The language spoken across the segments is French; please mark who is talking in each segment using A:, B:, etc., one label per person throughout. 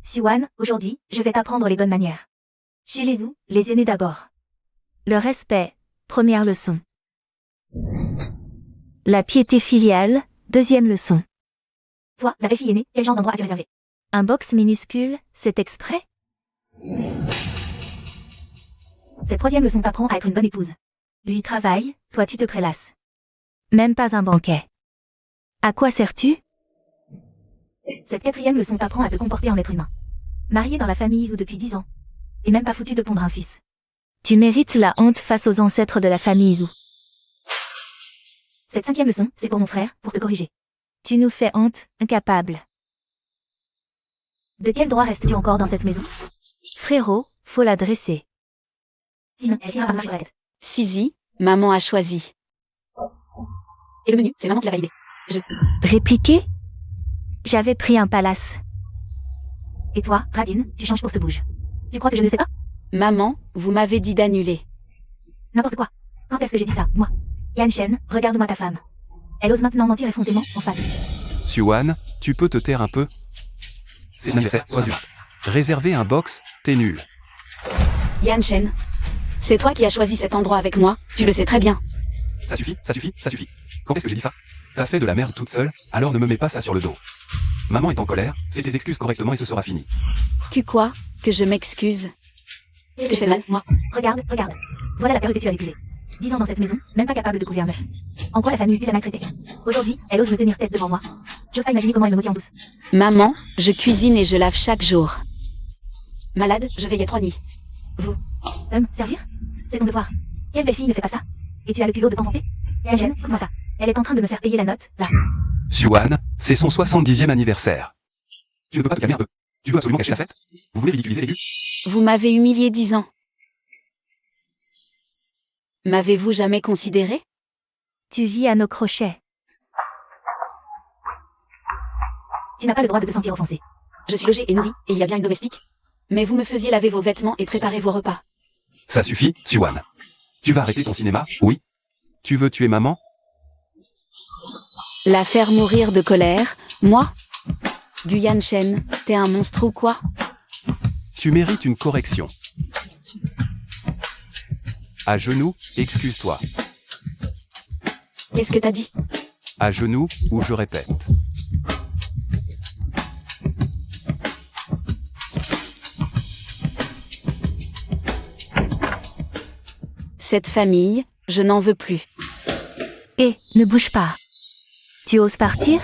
A: Siwan, aujourd'hui, je vais t'apprendre les bonnes manières. Chez les Zhou, les aînés d'abord. Le respect, première leçon. La piété filiale, deuxième leçon. Toi, la belle fille aînée, quel genre d'endroit as-tu réservé? Un box minuscule, c'est exprès? Cette troisième leçon t'apprend à être une bonne épouse. Lui travaille, toi tu te prélasses. Même pas un banquet. À quoi sers-tu? Cette quatrième leçon t'apprend à te comporter en être humain. Marié dans la famille ou depuis 10 ans. Et même pas foutu de pondre un fils. Tu mérites la honte face aux ancêtres de la famille Zhou. Cette cinquième leçon, c'est pour mon frère, pour te corriger. Tu nous fais honte, incapable. De quel droit restes-tu encore dans cette maison? Frérot, faut l'adresser. Sinon, elle finira par marcher sur la tête.
B: Sizi, maman a choisi.
A: Et le menu, c'est maman qui l'a validé.
C: Répliquer? J'avais pris un palace.
A: Et toi, Radine, tu changes pour ce bouge. Tu crois que je ne le sais pas?
B: Maman, vous m'avez dit d'annuler.
A: N'importe quoi. Quand est-ce que j'ai dit ça, moi? Yan Shen, regarde-moi ta femme. Elle ose maintenant mentir effrontément, en face.
D: Siwan, tu peux te taire un peu? C'est un essai, sois dur. Réserver un box, t'es nul.
B: Yan Shen, c'est toi qui as choisi cet endroit avec moi, tu le sais très bien.
D: Ça suffit, ça suffit, ça suffit. Quand est-ce que j'ai dit ça? T'as fait de la merde toute seule, alors ne me mets pas ça sur le dos. Maman est en colère, fais tes excuses correctement et ce sera fini.
B: Quoi? Que je m'excuse?
A: Qu'est-ce que je fais mal, moi? Regarde, regarde. Voilà la perruque que tu as épousée. 10 ans dans cette maison, même pas capable de couvrir un œuf. En quoi la famille la maltraiter? Aujourd'hui, elle ose me tenir tête devant moi. J'ose pas imaginer comment elle me maudit en douce.
B: Maman, je cuisine et je lave chaque jour.
A: Malade, je veillais 3 nuits. Vous, servir? C'est ton devoir. Quelle belle fille ne fait pas ça? Et tu as le culot de t'en Et Gêne, comment ça? Elle est en train de me faire payer la note, là.
D: Siwan, c'est son 70e anniversaire. Tu ne peux pas te calmer un peu? Tu veux absolument cacher la fête? Vous voulez ridiculiser les gueux?
B: Vous m'avez humilié 10 ans. M'avez-vous jamais considéré?
C: Tu vis à nos crochets.
A: Tu n'as pas le droit de te sentir offensé. Je suis logée et nourrie, et il y a bien une domestique.
B: Mais vous me faisiez laver vos vêtements et préparer vos repas.
D: Ça suffit, Siwan. Tu vas arrêter ton cinéma, oui? Tu veux tuer maman?
B: La faire mourir de colère, moi? Du Yan Shen, t'es un monstre ou quoi?
D: Tu mérites une correction. À genoux, excuse-toi.
B: Qu'est-ce que t'as dit?
D: À genoux, ou je répète.
B: Cette famille, je n'en veux plus.
C: Et, ne bouge pas. Tu oses partir?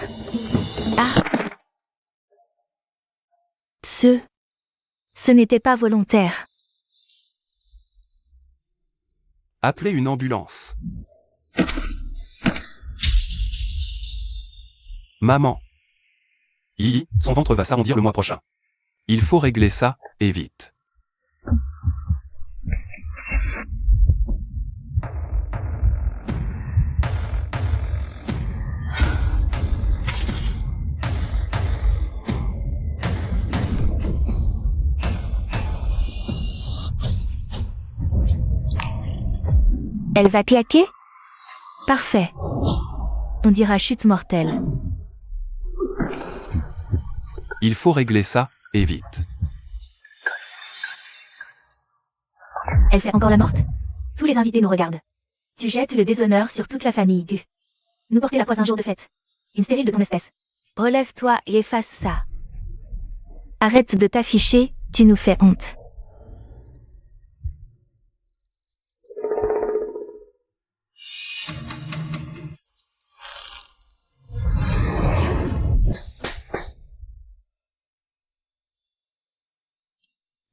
C: Ah! Ce n'était pas volontaire.
D: Appelez une ambulance. Maman. Son ventre va s'arrondir le mois prochain. Il faut régler ça, et vite.
C: Elle va claquer? Parfait. On dira chute mortelle.
D: Il faut régler ça, et vite.
A: Elle fait encore la morte? Tous les invités nous regardent. Tu jettes le déshonneur sur toute la famille Gu. Nous porter la poisse un jour de fête. Une stérile de ton espèce.
C: Relève-toi et efface ça. Arrête de t'afficher, tu nous fais honte.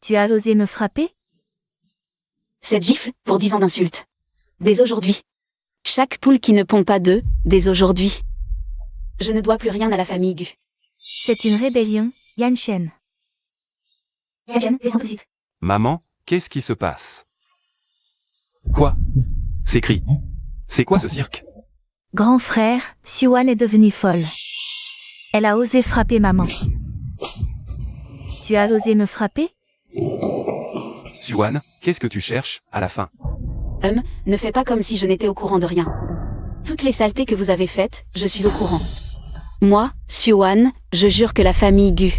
C: Tu as osé me frapper?
B: Cette gifle, pour 10 ans d'insultes. Dès aujourd'hui. Chaque poule qui ne pond pas d'œufs, dès aujourd'hui. Je ne dois plus rien à la famille Gu.
C: C'est une rébellion, Yan Shen.
A: Yan Shen, descends tout de suite.
D: Maman, qu'est-ce qui se passe? Quoi? Ces cris. C'est quoi ce cirque?
C: Grand frère, Siwan est devenue folle. Elle a osé frapper maman. Tu as osé me frapper?
D: Siwan, qu'est-ce que tu cherches, à la fin?
B: Ne fais pas comme si je n'étais au courant de rien. Toutes les saletés que vous avez faites, je suis au courant. Moi, Siwan, je jure que la famille Gu.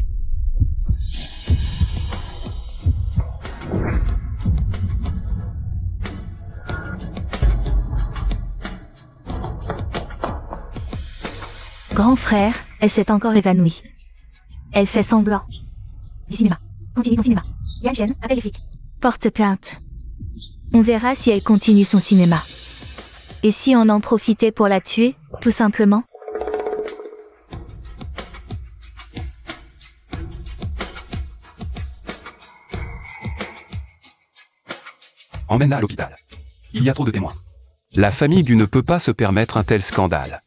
C: Grand frère, elle s'est encore évanouie. Elle fait semblant.
A: Du cinéma. Continue ton cinéma. Yann Chen, appelle les flics.
C: Porte plainte. On verra si elle continue son cinéma. Et si on en profitait pour la tuer, tout simplement?
D: Emmène-la à l'hôpital. Il y a trop de témoins. La famille Gu ne peut pas se permettre un tel scandale.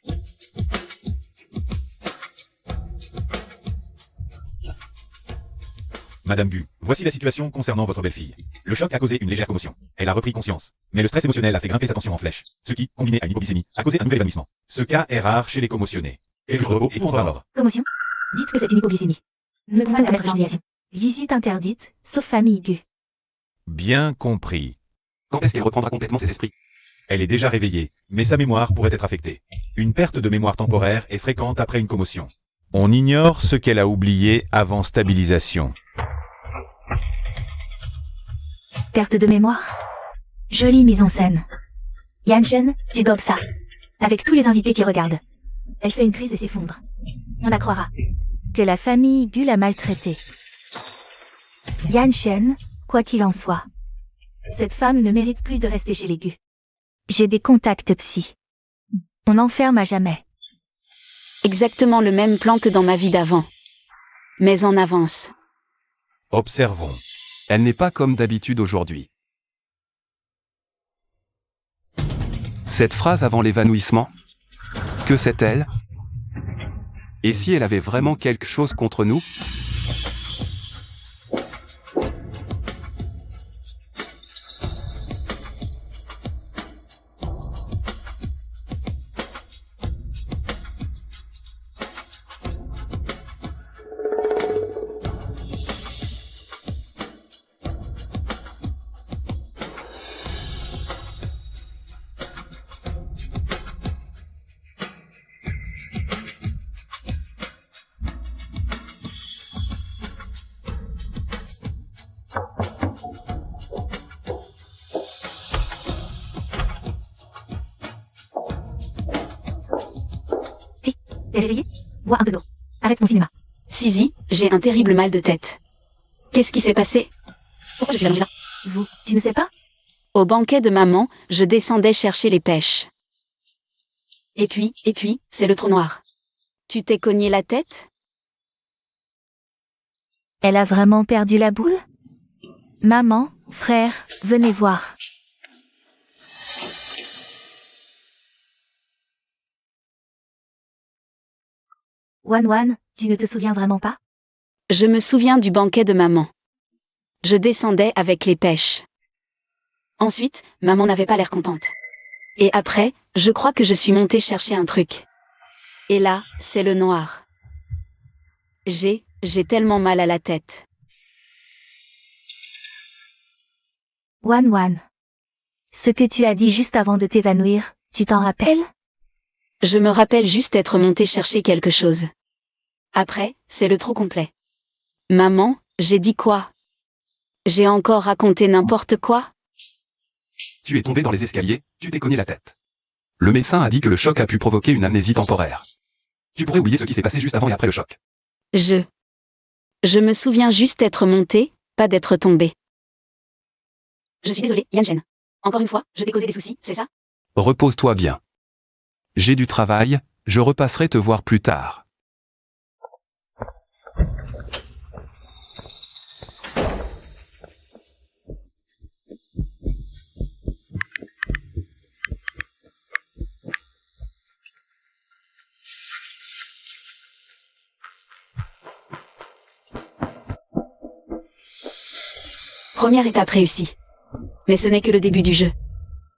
E: Madame Gu, voici la situation concernant votre belle-fille. Le choc a causé une légère commotion. Elle a repris conscience. Mais le stress émotionnel a fait grimper sa tension en flèche. Ce qui, combiné à une hypoglycémie, a causé un nouvel évanouissement. Ce cas est rare chez les commotionnés. Quelques jours de repos et tout rentre dans l'ordre.
A: Commotion. Dites que c'est une hypoglycémie. Ne pouvons pas permettre l'indisposition.
C: Visite interdite, sauf famille Gu.
E: Bien compris.
D: Quand est-ce qu'elle reprendra complètement ses esprits?
E: Elle est déjà réveillée, mais sa mémoire pourrait être affectée. Une perte de mémoire temporaire est fréquente après une commotion. On ignore ce qu'elle a oublié avant stabilisation.
C: Perte de mémoire. Jolie mise en scène.
A: Yann Chen, tu gobes ça. Avec tous les invités qui regardent. Elle fait une crise et s'effondre. On la croira.
C: Que la famille Gu l'a maltraitée. Yann Chen, quoi qu'il en soit.
A: Cette femme ne mérite plus de rester chez les Gu.
C: J'ai des contacts psy. On enferme à jamais.
B: Exactement le même plan que dans ma vie d'avant. Mais en avance.
E: Observons.
D: Elle n'est pas comme d'habitude aujourd'hui. Cette phrase avant l'évanouissement? Que c'est-elle? Et si elle avait vraiment quelque chose contre nous?
A: T'es réveillée? Bois un peu d'eau. Arrête ton cinéma.
B: Zizi, j'ai un terrible mal de tête. Qu'est-ce qui s'est passé?
A: Pourquoi je suis allongée là? Vous, tu ne sais pas?
B: Au banquet de maman, je descendais chercher les pêches. Et puis, c'est le trou noir. Tu t'es cogné la tête?
C: Elle a vraiment perdu la boule? Maman, frère, venez voir.
A: Wan, tu ne te souviens vraiment pas?
B: Je me souviens du banquet de maman. Je descendais avec les pêches. Ensuite, maman n'avait pas l'air contente. Et après, je crois que je suis montée chercher un truc. Et là, c'est le noir. J'ai tellement mal à la tête.
C: Wan. Ce que tu as dit juste avant de t'évanouir, tu t'en rappelles?
B: Je me rappelle juste être montée chercher quelque chose. Après, c'est le trou complet. Maman, j'ai dit quoi? J'ai encore raconté n'importe quoi?
D: Tu es tombé dans les escaliers, tu t'es cogné la tête. Le médecin a dit que le choc a pu provoquer une amnésie temporaire. Tu pourrais oublier ce qui s'est passé juste avant et après le choc.
B: Je me souviens juste être montée, pas d'être tombée.
A: Je suis désolée, Yann Chen. Encore une fois, je t'ai causé des soucis, c'est ça?
D: Repose-toi bien. J'ai du travail, je repasserai te voir plus tard.
B: Première étape réussie. Mais ce n'est que le début du jeu.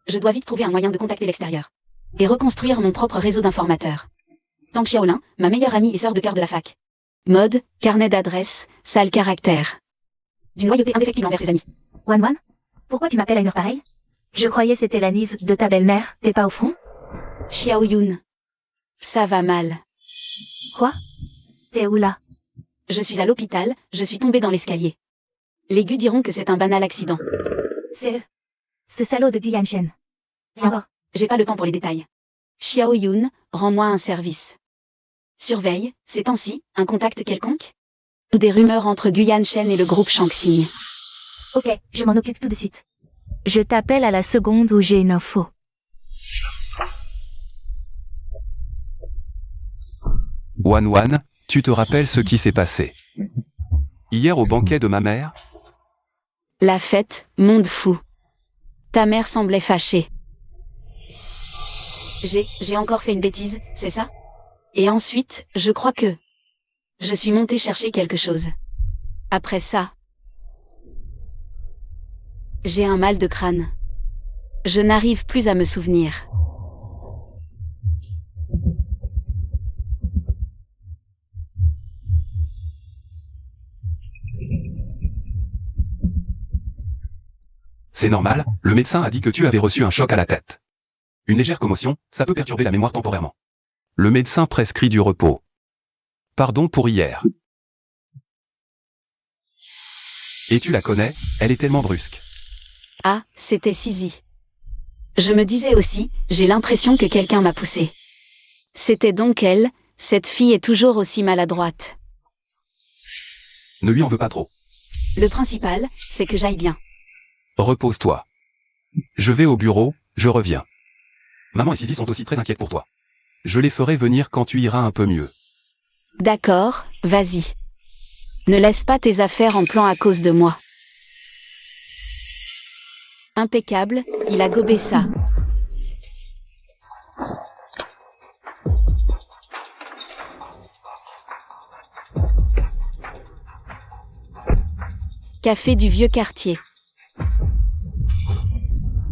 B: Je dois vite trouver un moyen de contacter l'extérieur. Et reconstruire mon propre réseau d'informateurs. Tang Xiaolin, ma meilleure amie et sœur de cœur de la fac. Mode, carnet d'adresses, sale caractère.
A: D'une loyauté indéfectible envers ses amis. Wan, pourquoi tu m'appelles à une heure pareille?
C: Je croyais c'était la nive de ta belle-mère, t'es pas au front?
B: Xiao Yun. Ça va mal.
C: Quoi? T'es où là?
B: Je suis à l'hôpital, je suis tombée dans l'escalier. Les Gu diront que c'est un banal accident.
A: C'est eux. Ce salaud de Yann Chen. Et encore.
B: J'ai pas le temps pour les détails. Xiao Yun, rends-moi un service. surveille, ces temps-ci, un contact quelconque? Ou des rumeurs entre Guyane Shen et le groupe Shaanxi?
A: Ok, je m'en occupe tout de suite.
C: Je t'appelle à la seconde où j'ai une info.
D: Wan, tu te rappelles ce qui s'est passé hier au banquet de ma mère?
B: La fête, monde fou. Ta mère semblait fâchée. J'ai encore fait une bêtise, c'est ça? Et ensuite, je crois que... je suis montée chercher quelque chose. Après ça... j'ai un mal de crâne. Je n'arrive plus à me souvenir.
D: C'est normal, le médecin a dit que tu avais reçu un choc à la tête. Une légère commotion, ça peut perturber la mémoire temporairement. Le médecin prescrit du repos. Pardon pour hier. Et tu la connais, elle est tellement brusque.
B: Ah, c'était Sisi. Je me disais aussi, j'ai l'impression que quelqu'un m'a poussée. C'était donc elle, cette fille est toujours aussi maladroite.
D: Ne lui en veux pas trop.
B: Le principal, c'est que j'aille bien.
D: Repose-toi. Je vais au bureau, je reviens. Maman et Sisi sont aussi très inquiètes pour toi. Je les ferai venir quand tu iras un peu mieux.
B: D'accord, vas-y. Ne laisse pas tes affaires en plan à cause de moi. Impeccable, il a gobé ça. Café du vieux quartier.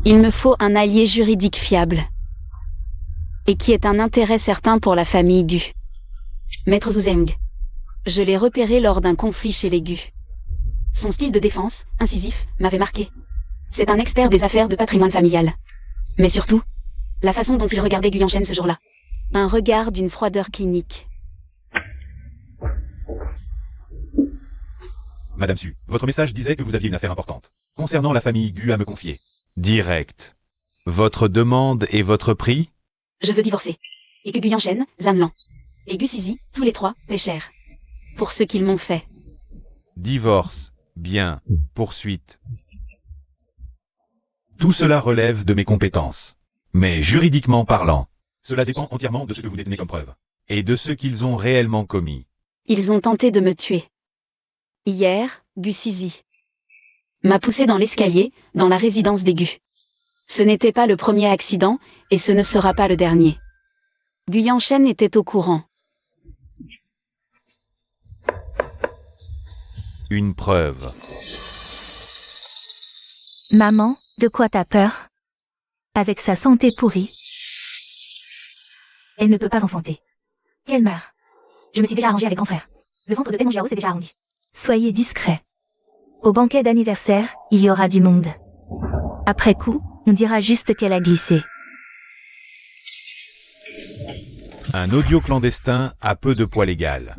B: Il me faut un allié juridique fiable. Et qui ait un intérêt certain pour la famille Gu. Maître Zuzeng. Je l'ai repéré lors d'un conflit chez les Gu. Son style de défense, incisif, m'avait marqué. C'est un expert des affaires de patrimoine familial. Mais surtout, la façon dont il regardait Guyane Shen ce jour-là. Un regard d'une froideur clinique.
E: Madame Su, votre message disait que vous aviez une affaire importante. Concernant la famille Gu à me confier. Direct. Votre demande et votre prix?
B: Je veux divorcer. Et que Guyane Shen, Zanlan et Gu Sisi, tous les trois, paient cher. Pour ce qu'ils m'ont fait.
E: Divorce. Bien. Poursuite. Tout cela relève de mes compétences. Mais juridiquement parlant, cela dépend entièrement de ce que vous détenez comme preuve. Et de ce qu'ils ont réellement commis.
B: Ils ont tenté de me tuer. Hier, Gu Sisi m'a poussé dans l'escalier, dans la résidence des Gu. Ce n'était pas le premier accident, et ce ne sera pas le dernier. Guyane Shen était au courant.
E: Une preuve.
C: Maman, de quoi t'as peur? Avec sa santé pourrie.
A: Elle ne peut pas enfanter. Qu'elle meurt. Je me suis déjà arrangé avec grand frère. Le ventre de Peng Jiao s'est déjà arrondi.
C: Soyez discret. Au banquet d'anniversaire, il y aura du monde. Après coup, on dira juste qu'elle a glissé.
E: Un audio clandestin a peu de poids légal.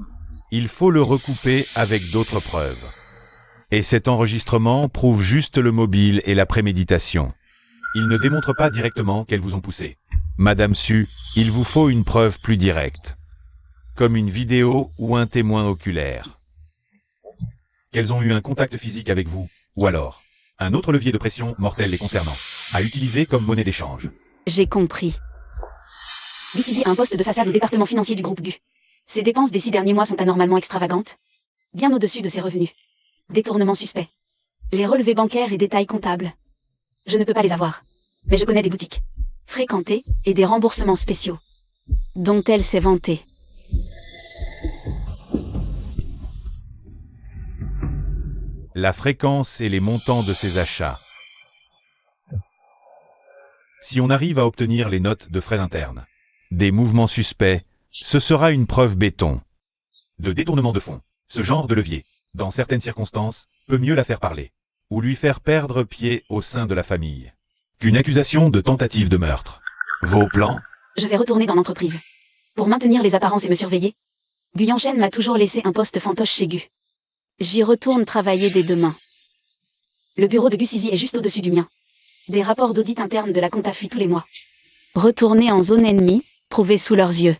E: Il faut le recouper avec d'autres preuves. Et cet enregistrement prouve juste le mobile et la préméditation. Il ne démontre pas directement qu'elles vous ont poussé. Madame Su, il vous faut une preuve plus directe. Comme une vidéo ou un témoin oculaire. Qu'elles ont eu un contact physique avec vous, ou alors, un autre levier de pression mortel les concernant, à utiliser comme monnaie d'échange.
B: J'ai compris. Gu Sisi a un poste de façade au département financier du groupe Gu. Ses dépenses des 6 derniers mois sont anormalement extravagantes. Bien au-dessus de ses revenus. Détournements suspects. Les relevés bancaires et détails comptables. Je ne peux pas les avoir. Mais je connais des boutiques. Fréquentées, et des remboursements spéciaux. Dont elle s'est vantée.
E: La fréquence et les montants de ces achats. Si on arrive à obtenir les notes de frais internes, des mouvements suspects, ce sera une preuve béton. De détournement de fonds, ce genre de levier, dans certaines circonstances, peut mieux la faire parler, ou lui faire perdre pied au sein de la famille, qu'une accusation de tentative de meurtre. Vos plans?
B: Je vais retourner dans l'entreprise. Pour maintenir les apparences et me surveiller, Guyane Shen m'a toujours laissé un poste fantoche chez Gu. J'y retourne travailler dès demain. Le bureau de Gu Sisi est juste au-dessus du mien. Des rapports d'audit interne de la compta fuient tous les mois. Retourner en zone ennemie, prouver sous leurs yeux.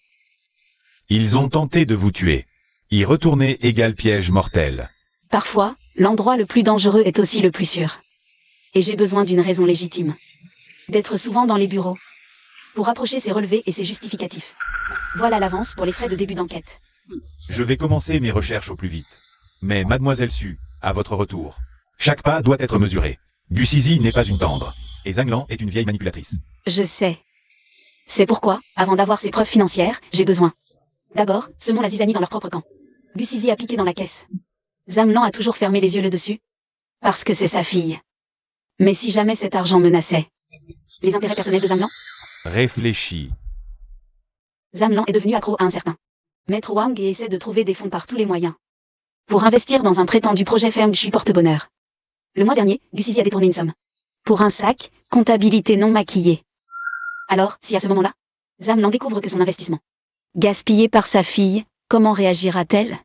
E: Ils ont tenté de vous tuer. Y retourner égale piège mortel.
B: Parfois, l'endroit le plus dangereux est aussi le plus sûr. Et j'ai besoin d'une raison légitime. D'être souvent dans les bureaux. Pour approcher ses relevés et ses justificatifs. Voilà l'avance pour les frais de début d'enquête.
E: Je vais commencer mes recherches au plus vite. Mais mademoiselle Su, à votre retour. Chaque pas doit être mesuré. Gusizi n'est pas une tendre. Et Zhang est une vieille manipulatrice.
B: Je sais. C'est pourquoi, avant d'avoir ces preuves financières, j'ai besoin. D'abord, semons la zizanie dans leur propre camp. Gusizi a piqué dans la caisse. Zhang a toujours fermé les yeux le dessus. Parce que c'est sa fille. Mais si jamais cet argent menaçait les intérêts personnels de Zhang,
E: Réfléchis.
B: Zhang est devenu accro à un certain Maître Wang et essaie de trouver des fonds par tous les moyens. Pour investir dans un prétendu projet ferme Shui porte-bonheur. Le mois dernier, Gusizi a détourné une somme. Pour un sac, comptabilité non maquillée. Alors, si à ce moment-là, Zhang découvre que son investissement, gaspillé par sa fille, comment réagira-t-elle?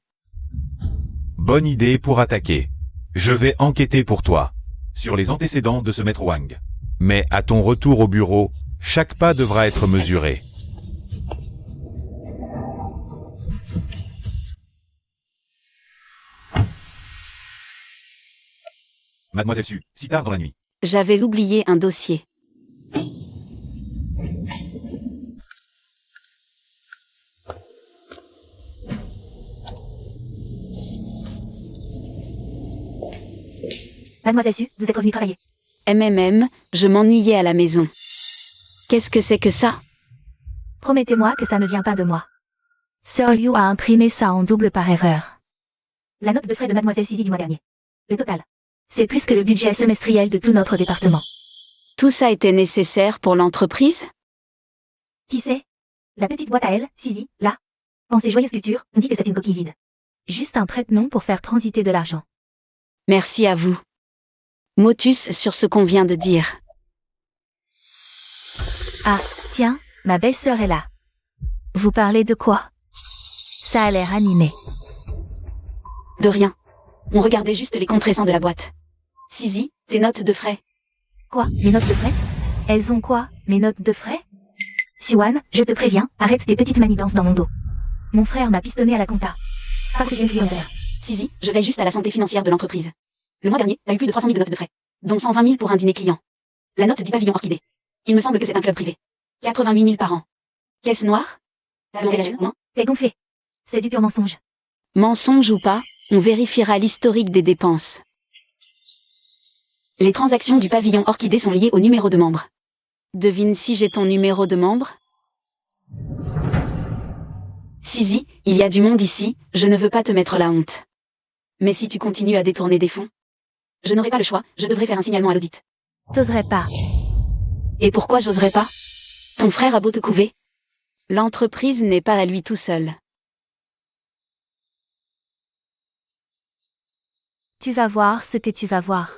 E: Bonne idée pour attaquer. Je vais enquêter pour toi. Sur les antécédents de ce maître Wang. Mais à ton retour au bureau, chaque pas devra être mesuré. Mademoiselle Su, si tard dans la nuit.
B: J'avais oublié un dossier.
A: Mademoiselle Su, vous êtes revenue travailler.
B: Je m'ennuyais à la maison. Qu'est-ce que c'est que ça?
A: Promettez-moi que ça ne vient pas de moi.
C: Sir Liu a imprimé ça en double par erreur.
A: La note de frais de Mademoiselle Zizi du mois dernier. Le total. C'est plus que le budget semestriel de tout notre département.
B: Tout ça était nécessaire pour l'entreprise?
A: Qui sait? La petite boîte à elle, Zizi, là. Dans ces joyeuses sculptures, on dit que c'est une coquille vide.
C: Juste un prête-nom pour faire transiter de l'argent.
B: Merci à vous. Motus sur ce qu'on vient de dire.
C: Ah, tiens, ma belle-sœur est là. Vous parlez de quoi? Ça a l'air animé.
B: De rien. On regardait juste les comptes récents de la boîte. Zizi, tes notes de frais.
A: Quoi? Mes notes de frais?
C: Elles ont quoi, mes notes de frais?
A: Suan, je te préviens, arrête tes petites manigances dans mon dos. Mon frère m'a pistonné à la compta. Pas que tu viennes crier.
B: Zizi, je veille juste à la santé financière de l'entreprise. Le mois dernier, t'as eu plus de 300 000 de notes de frais, dont 120 000 pour un dîner client. La note dit pavillon orchidée. Il me semble que c'est un club privé. 88 000 par an. Caisse noire?
A: T'es gonflé. C'est du pur mensonge.
B: Mensonge ou pas, on vérifiera l'historique des dépenses. Les transactions du pavillon orchidée sont liées au numéro de membre. Devine si j'ai ton numéro de membre? Zizi, il y a du monde ici, je ne veux pas te mettre la honte. Mais si tu continues à détourner des fonds, je n'aurai pas le choix, je devrais faire un signalement à l'audit.
C: T'oserais pas.
B: Et pourquoi j'oserais pas? Ton frère a beau te couver. L'entreprise n'est pas à lui tout seul.
C: Tu vas voir ce que tu vas voir.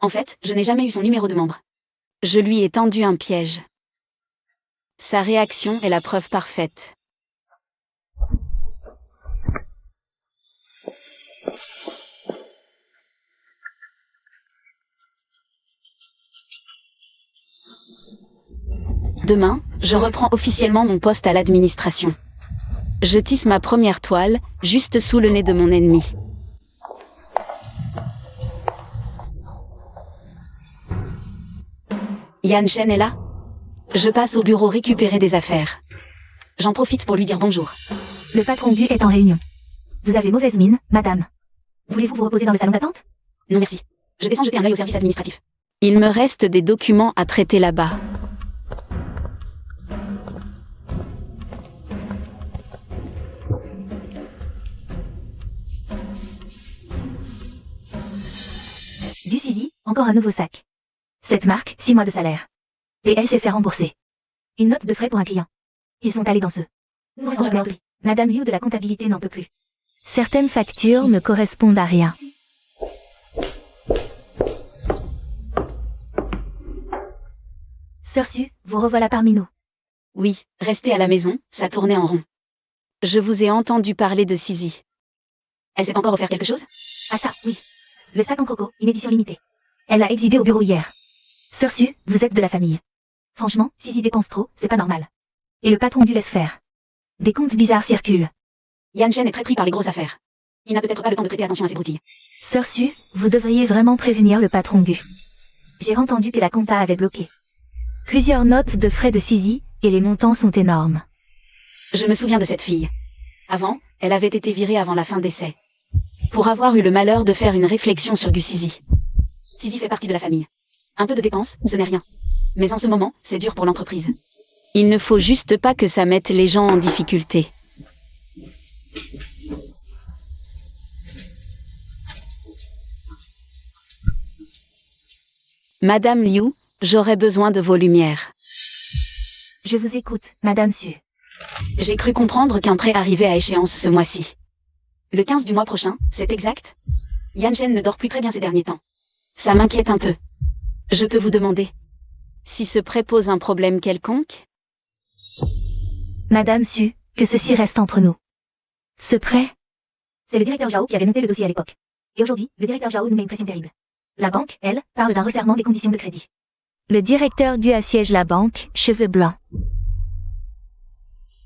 B: En fait, je n'ai jamais eu son numéro de membre. Je lui ai tendu un piège. Sa réaction est la preuve parfaite. Demain, je reprends officiellement mon poste à l'administration. Je tisse ma première toile, juste sous le nez de mon ennemi. Yan Shen est là? Je passe au bureau récupérer des affaires. J'en profite pour lui dire bonjour.
A: Le patron Gu est en réunion. Vous avez mauvaise mine, madame. Voulez-vous vous reposer dans le salon d'attente?
B: Non merci. Je descends jeter un œil au service administratif. Il me reste des documents à traiter là-bas.
A: Du Zizi, encore un nouveau sac. Cette marque, 6 mois de salaire. Et elle s'est fait rembourser. Une note de frais pour un client. Ils sont allés dans ce. Madame Liu de la comptabilité n'en peut plus.
C: Certaines factures ne correspondent à rien.
A: Sœur Su, vous revoilà parmi nous.
B: Oui, restez à la maison, ça tournait en rond. Je vous ai entendu parler de Zizi. Elle s'est encore offert quelque chose?
A: Ah ça, oui. Le sac en croco, une édition limitée. Elle l'a exhibé au bureau hier. Sœur Su, vous êtes de la famille. Franchement, Sisi dépense trop, c'est pas normal. Et le patron du laisse faire. Des comptes bizarres circulent.
B: Yan Shen est très pris par les grosses affaires. Il n'a peut-être pas le temps de prêter attention à ses broutilles.
A: Sœur Su, vous devriez vraiment prévenir le patron Gu. J'ai entendu que la compta avait bloqué. Plusieurs notes de frais de Sisi, et les montants sont énormes.
B: Je me souviens de cette fille. Avant, elle avait été virée avant la fin d'essai. Pour avoir eu le malheur de faire une réflexion sur Gu Sisi. Sisi fait partie de la famille. Un peu de dépenses, ce n'est rien. Mais en ce moment, c'est dur pour l'entreprise. Il ne faut juste pas que ça mette les gens en difficulté. Madame Liu, j'aurais besoin de vos lumières.
A: Je vous écoute, Madame Su.
B: J'ai cru comprendre qu'un prêt arrivait à échéance ce mois-ci. Le 15 du mois prochain, c'est exact? Yan Shen ne dort plus très bien ces derniers temps. Ça m'inquiète un peu. Je peux vous demander si ce prêt pose un problème quelconque?
A: Madame Su, que ceci reste entre nous. Ce prêt, c'est le directeur Zhao qui avait monté le dossier à l'époque. Et aujourd'hui, le directeur Zhao nous met une pression terrible. La banque, elle, parle d'un resserrement des conditions de crédit.
C: Le directeur Gu assiège la banque, cheveux blancs.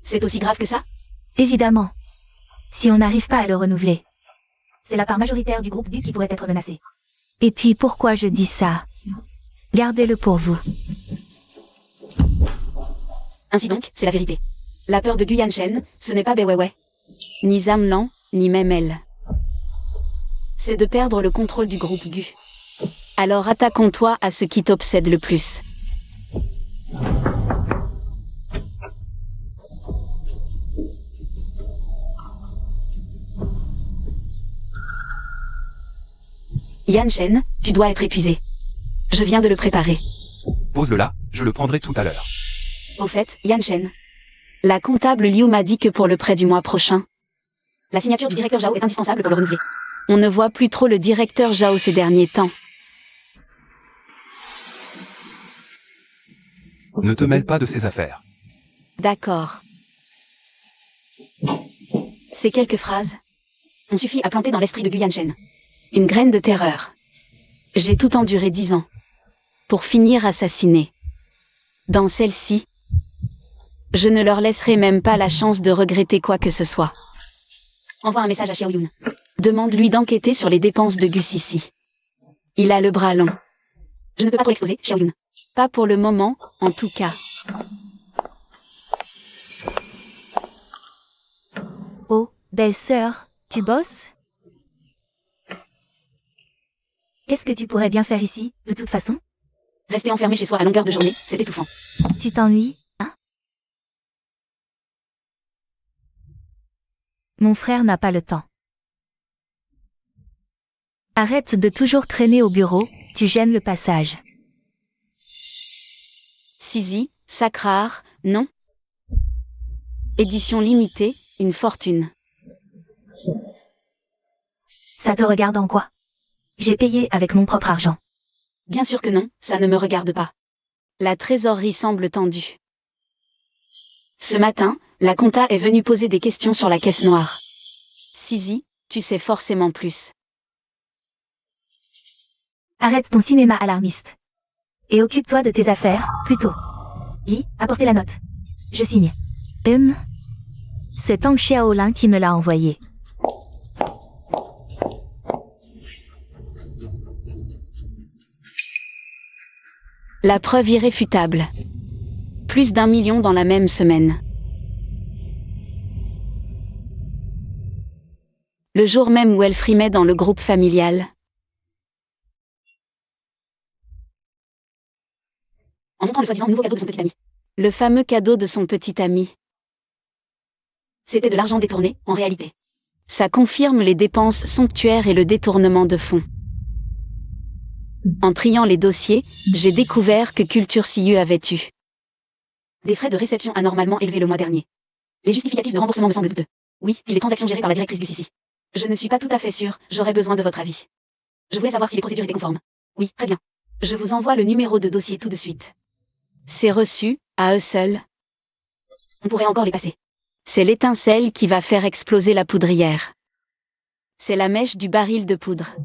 B: C'est aussi grave que ça?
A: Évidemment. Si on n'arrive pas à le renouveler, c'est la part majoritaire du groupe Gu qui pourrait être menacée.
C: Et puis pourquoi je dis ça? Gardez-le pour vous.
B: Ainsi donc, c'est la vérité. La peur de Gu Yanshen, ce n'est pas Bai Weiwei, ni Zhang Lan, ni même elle. C'est de perdre le contrôle du groupe Gu. Alors attaquons-toi à ce qui t'obsède le plus. Yanshen, tu dois être épuisé. Je viens de le préparer.
D: Pose-le là, je le prendrai tout à l'heure.
B: Au fait, Yanshen, la comptable Liu m'a dit que pour le prêt du mois prochain, la signature du directeur Zhao est indispensable pour le renouveler. On ne voit plus trop le directeur Zhao ces derniers temps.
D: Ne te mêle pas de ses affaires.
B: D'accord. Ces quelques phrases ont suffi à planter dans l'esprit de Gu Yanshen une graine de terreur. J'ai tout enduré 10 ans pour finir assassiné. Dans celle-ci, je ne leur laisserai même pas la chance de regretter quoi que ce soit. Envoie un message à Xiaoyun. Demande-lui d'enquêter sur les dépenses de Gu Sisi. Il a le bras long. Je ne peux pas trop l'exposer, Xiaoyun. Pas pour le moment, en tout cas.
C: Oh, belle-sœur, tu bosses?
A: Qu'est-ce que tu pourrais bien faire ici, de toute façon?
B: Rester enfermé chez soi à longueur de journée, c'est étouffant.
C: Tu t'ennuies, hein? Mon frère n'a pas le temps. Arrête de toujours traîner au bureau, tu gênes le passage.
B: Sisi, Sacrar, non. Édition limitée, une fortune.
A: Ça te regarde en quoi? J'ai payé avec mon propre argent.
B: Bien sûr que non, ça ne me regarde pas. La trésorerie semble tendue. Ce matin, la compta est venue poser des questions sur la caisse noire. Sisi, tu sais forcément plus.
A: Arrête ton cinéma alarmiste. Et occupe-toi de tes affaires, plutôt. Li, apportez la note. Je signe.
C: C'est Tang Xiaolin qui me l'a envoyé.
B: La preuve irréfutable. Plus d'1 million dans la même semaine. Le jour même où elle frimait dans le groupe familial. En montrant le soi-disant nouveau cadeau de son petit ami. Le fameux cadeau de son petit ami. C'était de l'argent détourné, en réalité. Ça confirme les dépenses somptuaires et le détournement de fonds. En triant les dossiers, j'ai découvert que Culture Siu avait eu des frais de réception anormalement élevés le mois dernier. Les justificatifs de remboursement me semblent douteux. Oui, puis les transactions gérées par la directrice du Sisi. Je ne suis pas tout à fait sûre, j'aurais besoin de votre avis. Je voulais savoir si les procédures étaient conformes. Oui, très bien. Je vous envoie le numéro de dossier tout de suite. C'est reçu, à eux seuls. On pourrait encore les passer. C'est l'étincelle qui va faire exploser la poudrière. C'est la mèche du baril de poudre.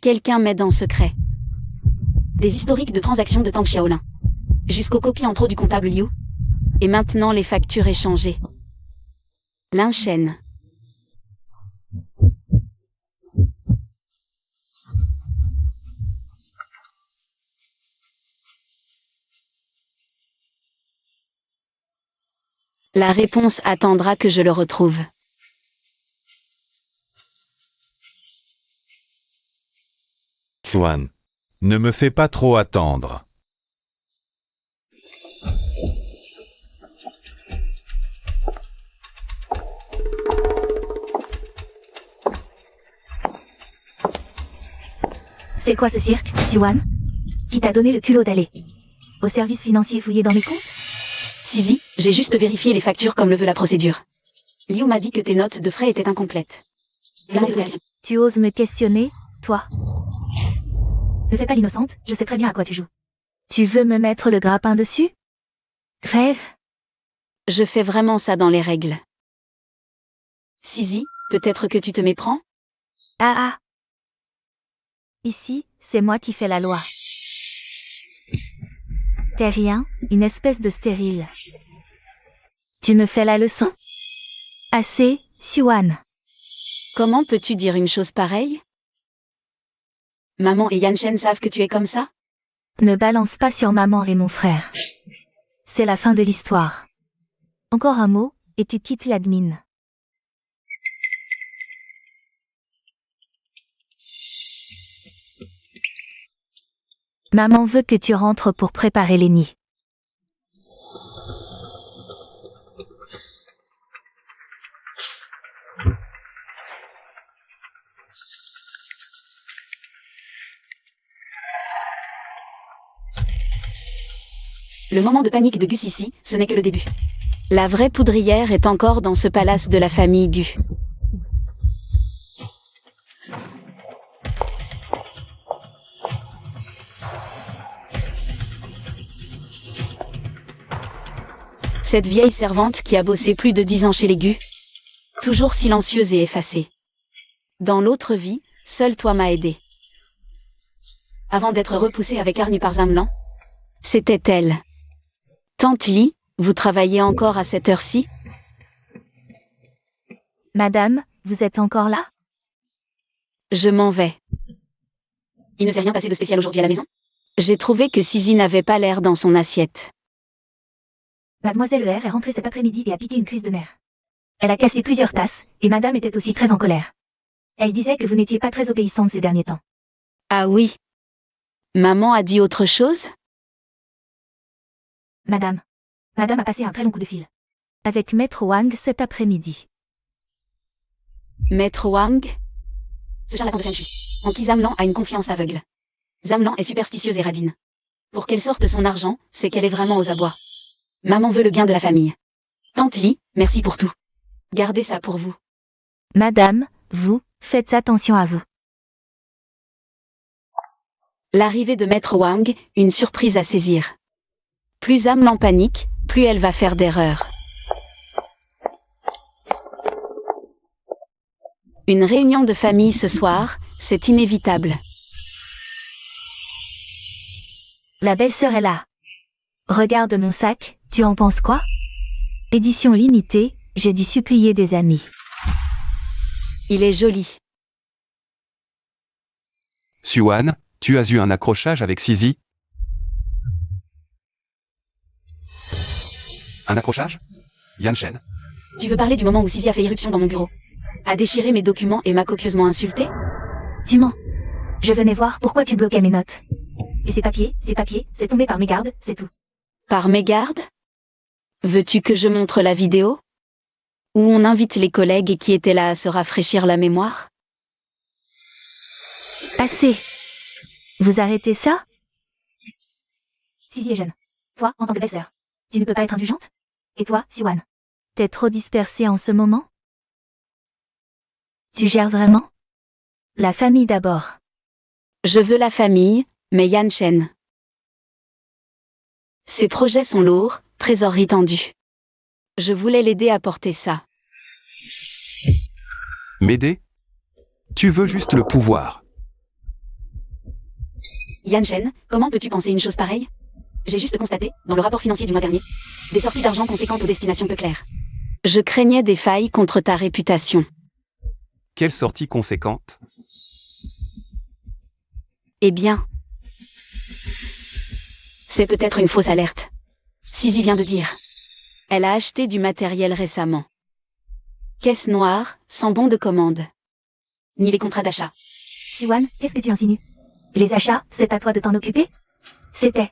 B: Quelqu'un m'aide en secret. Des historiques de transactions de Tang Xiaolin. Jusqu'aux copies en trop du comptable Liu. Et maintenant les factures échangées. Lin Shen. La réponse attendra que je le retrouve.
F: Xuan. Ne me fais pas trop attendre.
A: C'est quoi ce cirque, Xuan? Qui t'a donné le culot d'aller au service financier fouiller dans mes comptes?
B: Zizi, j'ai juste vérifié les factures comme le veut la procédure. Liu m'a dit que tes notes de frais étaient incomplètes.
C: Tu oses me questionner, toi?
A: Ne fais pas l'innocente, je sais très bien à quoi tu joues.
C: Tu veux me mettre le grappin dessus?
A: Rêve.
B: Je fais vraiment ça dans les règles. Zizi, peut-être que tu te méprends?
C: Ah. Ici, c'est moi qui fais la loi. T'es rien, une espèce de stérile. Tu me fais la leçon. Assez, Xuan.
B: Comment peux-tu dire une chose pareille? Maman et Yan Shen savent que tu es comme ça?
C: Ne balance pas sur maman et mon frère. C'est la fin de l'histoire. Encore un mot, et tu quittes l'admin. Maman veut que tu rentres pour préparer les nids.
B: Le moment de panique de Gus ici, ce n'est que le début. La vraie poudrière est encore dans ce palace de la famille Gu. Cette vieille servante qui a bossé plus de 10 ans chez les Gu. Toujours silencieuse et effacée. Dans l'autre vie, seul toi m'as aidé. Avant d'être repoussée avec hargne par Zamlan. C'était elle. Tante Li, vous travaillez encore à cette heure-ci?
C: Madame, vous êtes encore là?
B: Je m'en vais. Il ne s'est rien passé de spécial aujourd'hui à la maison? J'ai trouvé que Zizi n'avait pas l'air dans son assiette.
A: Mademoiselle R est rentrée cet après-midi et a piqué une crise de nerfs. Elle a cassé plusieurs tasses, et madame était aussi très en colère. Elle disait que vous n'étiez pas très obéissante ces derniers temps.
B: Ah oui. Maman a dit autre chose?
A: Madame a passé un très long coup de fil.
C: Avec Maître Wang cet après-midi.
B: Maître Wang? Ce charlatan de Fenchu, en qui Zamlan a une confiance aveugle. Zamlan est superstitieuse et radine. Pour qu'elle sorte son argent, c'est qu'elle est vraiment aux abois. Maman veut le bien de la famille. Tante Li, merci pour tout. Gardez ça pour vous.
C: Madame, vous, faites attention à vous.
B: L'arrivée de Maître Wang, une surprise à saisir. Plus Zamlan panique, plus elle va faire d'erreurs. Une réunion de famille ce soir, c'est inévitable.
C: La belle-sœur est là. Regarde mon sac, tu en penses quoi? Édition limitée, j'ai dû supplier des amis.
B: Il est joli.
D: Xuan, tu as eu un accrochage avec Zizi? Un accrochage? Yan Shen.
B: Tu veux parler du moment où Zizi a fait irruption dans mon bureau? A déchiré mes documents et m'a copieusement insulté?
A: Tu mens. Je venais voir pourquoi tu bloquais mes notes. Et ces papiers, c'est tombé par mégarde, c'est tout.
B: Par mégarde? Veux-tu que je montre la vidéo? Où on invite les collègues qui étaient là à se rafraîchir la mémoire?
C: Assez. Vous arrêtez ça?
A: Zizi est jeune. Toi, en tant que belle-sœur, tu ne peux pas être indulgente? Et toi, Xuan?
C: T'es trop dispersé en ce moment? Tu gères vraiment? La famille d'abord.
B: Je veux la famille, mais Yan Shen. Ses projets sont lourds, trésorerie tendue. Je voulais l'aider à porter ça.
D: M'aider? Tu veux juste le pouvoir.
B: Yan Shen, comment peux-tu penser une chose pareille? J'ai juste constaté, dans le rapport financier du mois dernier, des sorties d'argent conséquentes aux destinations peu claires. Je craignais des failles contre ta réputation.
D: Quelle sortie conséquente?
B: Eh bien, c'est peut-être une fausse alerte. Sisi vient de dire. Elle a acheté du matériel récemment. Caisse noire, sans bon de commande. Ni les contrats d'achat.
A: Siwan, qu'est-ce que tu insinues? Les achats, c'est à toi de t'en occuper? C'était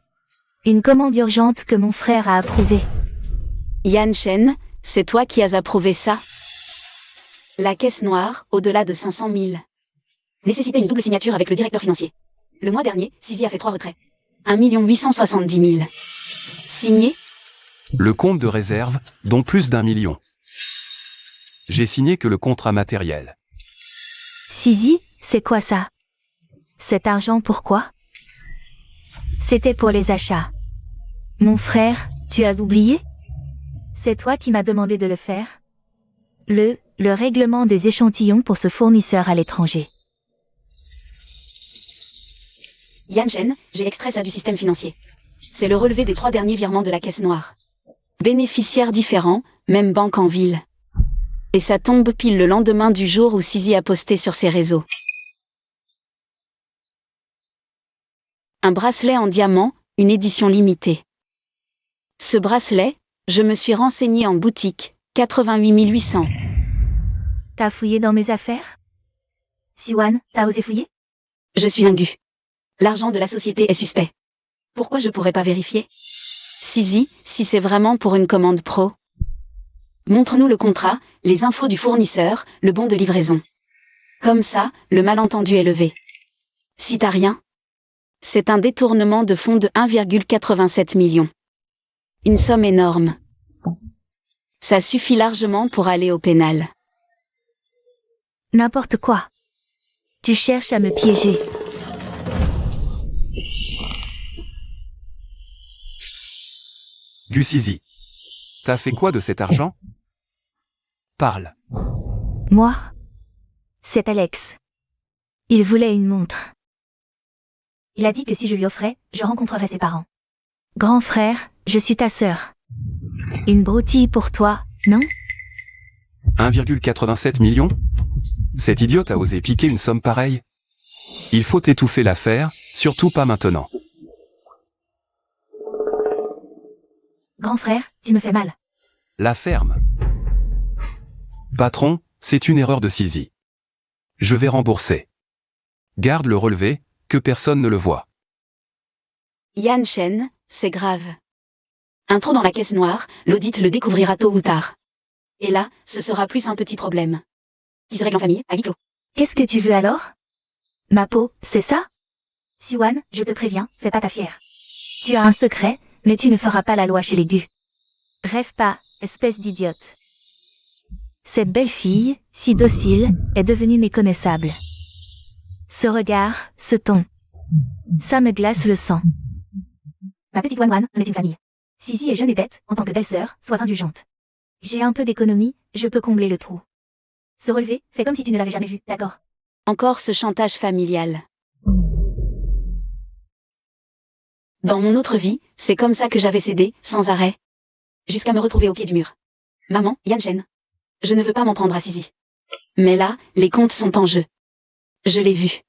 A: une commande urgente que mon frère a approuvée.
B: Yan Shen, c'est toi qui as approuvé ça? La caisse noire, au-delà de 500 000. Nécessitait une double signature avec le directeur financier. Le mois dernier, Sisi a fait 3 retraits. 1 870 000. Signé?
D: Le compte de réserve, dont plus d'1 million. J'ai signé que le contrat matériel.
A: Sisi, c'est quoi ça? Cet argent pourquoi? C'était pour les achats. Mon frère, tu as oublié? C'est toi qui m'as demandé de le faire. Le règlement des échantillons pour ce fournisseur à l'étranger.
B: Yan Shen, j'ai extrait ça du système financier. C'est le relevé des 3 derniers virements de la caisse noire. Bénéficiaires différents, même banque en ville. Et ça tombe pile le lendemain du jour où Sisi a posté sur ses réseaux. Un bracelet en diamant, une édition limitée. Ce bracelet, je me suis renseigné en boutique, 88 800.
A: T'as fouillé dans mes affaires? Siwan, t'as osé fouiller?
B: Je suis un gu. L'argent de la société est suspect. Pourquoi je pourrais pas vérifier? Sisi, si c'est vraiment pour une commande pro. Montre-nous le contrat, les infos du fournisseur, le bon de livraison. Comme ça, le malentendu est levé. Si t'as rien, c'est un détournement de fonds de 1,87 million. Une somme énorme. Ça suffit largement pour aller au pénal.
A: N'importe quoi. Tu cherches à me piéger.
D: Gusizi. T'as fait quoi de cet argent? Parle.
A: Moi? C'est Alex. Il voulait une montre. Il a dit que si je lui offrais, je rencontrerais ses parents. Grand frère, je suis ta sœur. Une broutille pour toi, non?
D: 1,87 million? Cette idiote a osé piquer une somme pareille? Il faut étouffer l'affaire, surtout pas maintenant.
A: Grand frère, tu me fais mal.
D: La ferme. Patron, c'est une erreur de Sisi. Je vais rembourser. Garde le relevé, que personne ne le voit.
B: Yan Shen, c'est grave. Un trou dans la caisse noire, l'audit le découvrira tôt ou tard. Et là, ce sera plus un petit problème. Qui se règle en famille, à huis clos.
A: Qu'est-ce que tu veux alors? Ma peau, c'est ça? Siwan, je te préviens, fais pas ta fière. Tu as un secret, mais tu ne feras pas la loi chez les gus. Rêve pas, espèce d'idiote. Cette belle fille, si docile, est devenue méconnaissable. Ce regard, ce ton. Ça me glace le sang. Ma petite Wan, on est une famille. Sisi est jeune et bête, en tant que belle-sœur, sois indulgente. J'ai un peu d'économie, je peux combler le trou. Se relever, fais comme si tu ne l'avais jamais vu, d'accord?
B: Encore ce chantage familial. Dans mon autre vie, c'est comme ça que j'avais cédé, sans arrêt. Jusqu'à me retrouver au pied du mur. Maman, Yan Shen. Je ne veux pas m'en prendre à Sisi. Mais là, les comptes sont en jeu. Je l'ai vu.